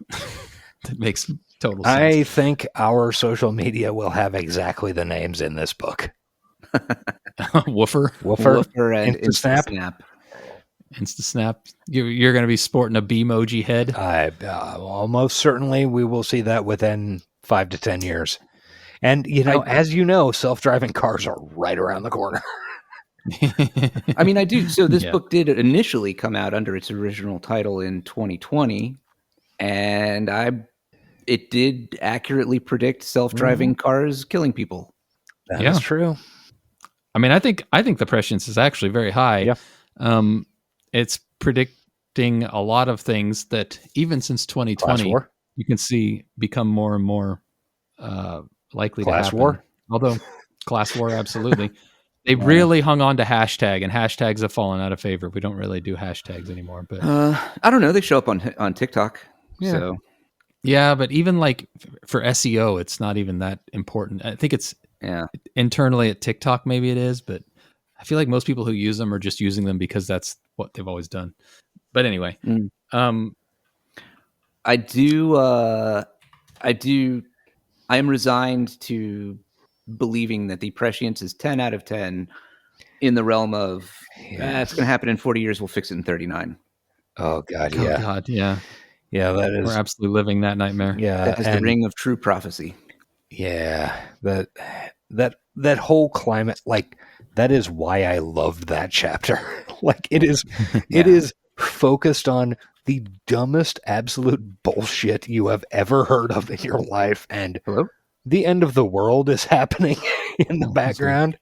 That makes total sense. I think our social media will have exactly the names in this book. Woofer, and Instasnap. Instasnap. You're going to be sporting a Bemoji head. Almost certainly we will see that within 5 to 10 years. And as you know, self-driving cars are right around the corner. I mean, I do. So this book did initially come out under its original title in 2020, and it did accurately predict self-driving cars killing people. That is true. I mean, I think the prescience is actually very high. Yeah. It's predicting a lot of things that even since 2020, you can see become more and more likely to happen. Class war? Although, class war, absolutely. They really hung on to hashtag, and hashtags have fallen out of favor. We don't really do hashtags anymore. But I don't know. They show up on TikTok. Yeah. So. Yeah, but even like for SEO, it's not even that important. I think it's internally at TikTok, maybe it is, but I feel like most people who use them are just using them because that's what they've always done. But anyway, I am resigned to believing that the prescience is 10 out of 10 in the realm of it's going to happen in 40 years. We'll fix it in 39. Oh God, oh yeah, God, yeah, yeah. That is we're absolutely living that nightmare. yeah, That is the ring of true prophecy. yeah. That whole climate, like that is why I loved that chapter. Like it is, it is focused on the dumbest absolute bullshit you have ever heard of in your life, and the end of the world is happening in the background.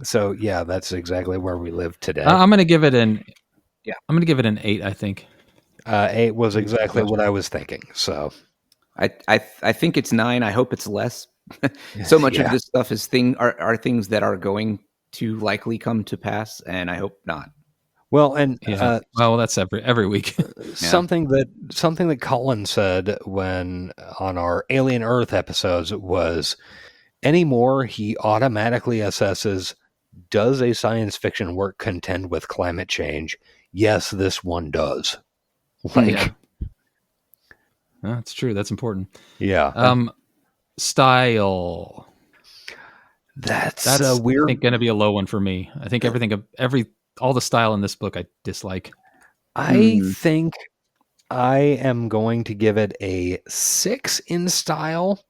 So yeah, that's exactly where we live today. I'm going to give it I'm going to give it an 8. I think 8 was exactly what I was thinking. So I think it's 9. I hope it's less. So much of this stuff is are things that are going to likely come to pass, and I hope not. Well, and well, that's every week. something that Colin said when on our Alien Earth episodes was, anymore he automatically assesses, does a science fiction work contend with climate change? Yes, this one does. Like, that's true. That's important. Yeah. Style. That's weird. I think going to be a low one for me. I think all the style in this book I dislike. I think I am going to give it a 6 in style,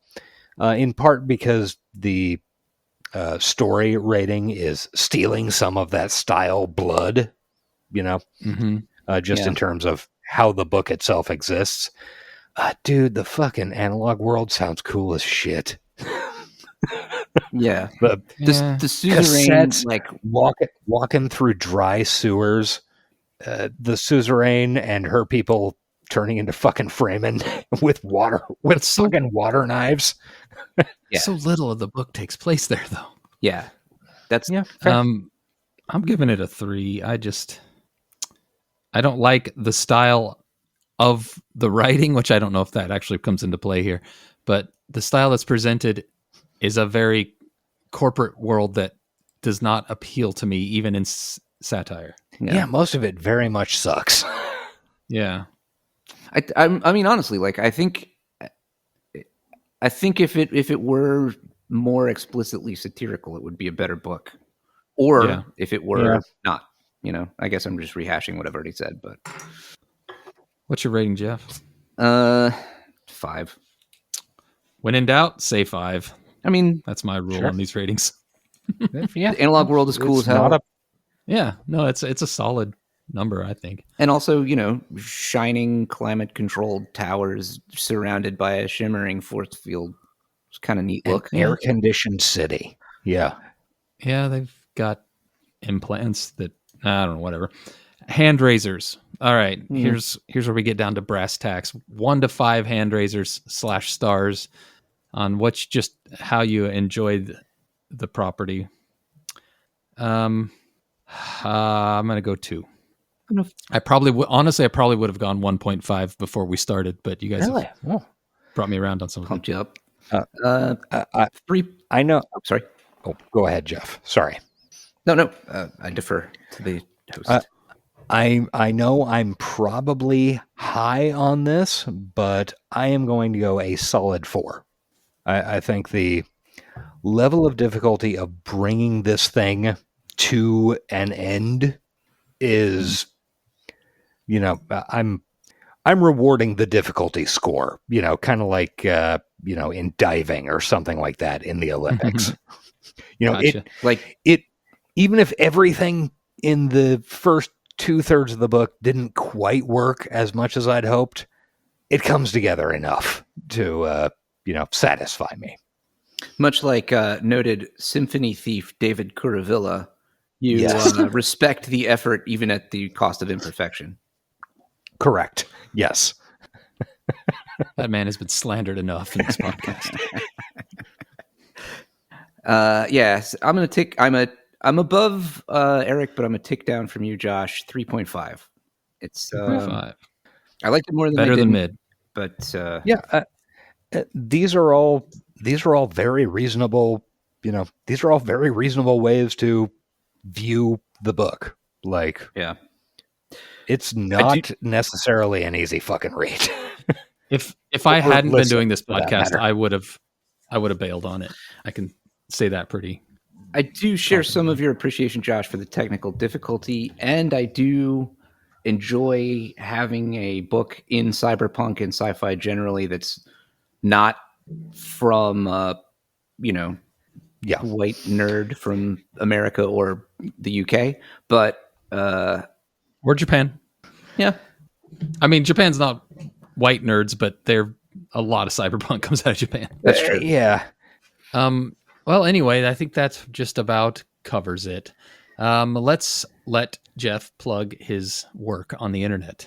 in part because the story rating is stealing some of that style blood, just in terms of how the book itself exists. Dude, the fucking analog world sounds cool as shit. Yeah. The suzerain, like walking through dry sewers, the suzerain and her people turning into fucking Fremen with fucking water knives. So little of the book takes place there, though. Yeah, that's fair. I'm giving it a 3. I don't like the style of the writing, which I don't know if that actually comes into play here, but the style that's presented is a very corporate world that does not appeal to me, even in satire. Yeah, most of it very much sucks. Yeah. I mean, honestly, like I think if it were more explicitly satirical, it would be a better book. Or if it were not, I guess I'm just rehashing what I've already said. But what's your rating, Geoff? 5. When in doubt, say 5. I mean, that's my rule on these ratings. The analog world is cool as hell. It's a solid number, I think. And also, shining climate-controlled towers surrounded by a shimmering force field. It's kind of neat look. Air-conditioned city. Yeah. Yeah, they've got implants that, I don't know, whatever. Hand raisers. All right, here's where we get down to brass tacks. 1 to 5 hand raisers / stars on just how you enjoyed the property. I'm gonna go 2. I probably would have gone 1.5 before we started, but you guys have brought me around on something. Pumped you up. 3. I know. I'm sorry. Oh, go ahead, Geoff. Sorry. No. I defer to the host. I know I'm probably high on this, but I am going to go a solid 4. I think the level of difficulty of bringing this thing to an end is, I'm rewarding the difficulty score, kind of like, in diving or something like that in the Olympics. Gotcha. it, even if everything in the first 2/3 of the book didn't quite work as much as I'd hoped, it comes together enough to, satisfy me. Much like noted symphony thief David Kuravilla, you respect the effort even at the cost of imperfection. Correct. Yes. That man has been slandered enough in this podcast. Yes, I'm gonna tick. I'm above Eric, but I'm a tick down from you, Josh. 3.5. It's 3.5. I liked it more than better than mid, but these are all very reasonable these are all very reasonable ways to view the book. Like, yeah, it's not necessarily an easy fucking read. If I hadn't been doing this for that podcast, matter. I would have bailed on it. I can say that pretty. I do share some of your appreciation, Josh, for the technical difficulty, and I do enjoy having a book in cyberpunk and sci-fi generally that's not from white nerd from America or the UK, but or Japan. Yeah, I mean, Japan's not white nerds, but a lot of cyberpunk comes out of Japan. That's true. Yeah. Well, anyway, I think that just about covers it. Let's let Geoff plug his work on the internet.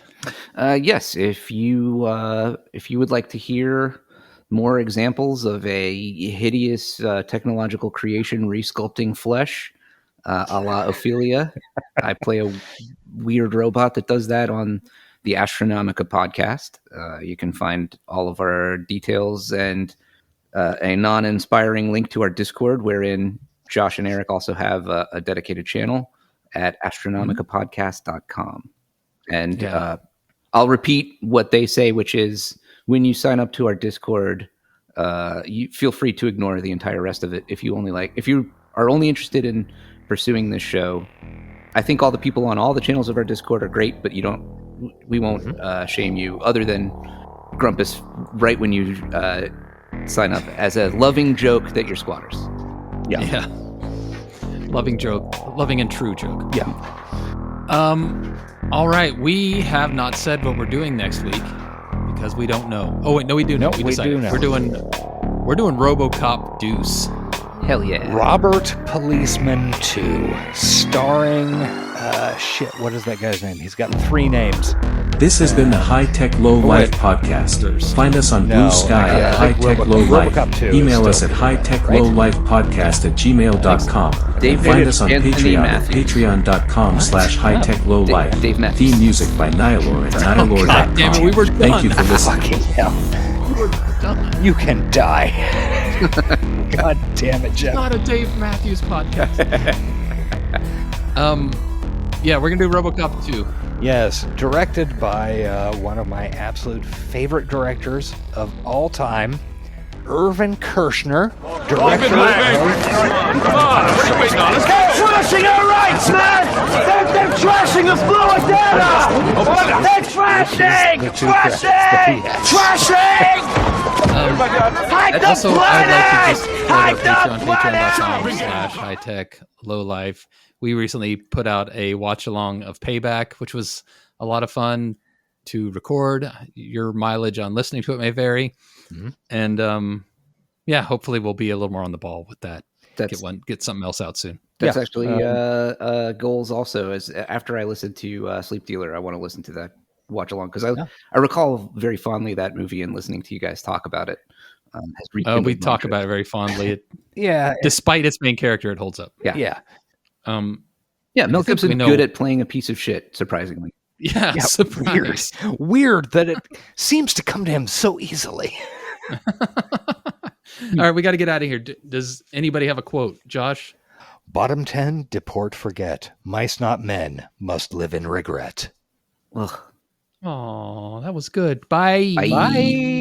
Yes, if you would like to hear more examples of a hideous technological creation resculpting flesh, a la Ophelia, I play a weird robot that does that on the Astronomica podcast. You can find all of our details and a non-inspiring link to our Discord, wherein Josh and Eric also have a dedicated channel at astronomicapodcast.com. And I'll repeat what they say, which is when you sign up to our Discord, you feel free to ignore the entire rest of it. If you are only interested in pursuing this show, I think all the people on all the channels of our Discord are great, but we won't shame you, other than Grumpus right when you sign up, as a loving joke that you're squatters. Yeah. Loving joke, loving and true joke. Yeah. All right, we have not said what we're doing next week because we don't know. Oh wait, no, we do know. We decided. do know. We're doing RoboCop Deuce. Hell yeah. Robert Policeman 2, starring what is that guy's name? He's got 3 names. This has been the High Tech Low Life podcast. Find us on Blue Sky at High Tech Low Life. Email us at hightechlowlife@gmail.com. Find us on Patreon at patreon.com/hightechlowlife. Theme music by Nihilor at nihilor.com. God damn it, we were done. Thank you for listening. Fucking hell. You can die. God damn it, Jeff. Not a Dave Matthews podcast. Yeah, we're gonna do RoboCop 2. Yes, directed by one of my absolute favorite directors of all time, Irvin Kershner. Director Come on, what are you waiting on? They're trashing our rights, man! They're trashing the fluid data! They're trashing! Trashing! Also, I'd like to just patreon.com/hightechlowlife. We recently put out a watch along of Payback, which was a lot of fun to record. Your mileage on listening to it may vary. Mm-hmm. And hopefully we'll be a little more on the ball with that. Get something else out soon. That's actually goals also. As after I listened to Sleep Dealer, I want to listen to that watch along, because I recall very fondly that movie and listening to you guys talk about it. We talk about it very fondly. Despite its main character, it holds up. Yeah. Mel Gibson good at playing a piece of shit, surprisingly. Yeah, surprise. Weird that it seems to come to him so easily. All right, we got to get out of here. Does anybody have a quote? Josh? Bottom 10, deport, forget. Mice not men, must live in regret. Ugh. Oh, that was good. Bye. Bye.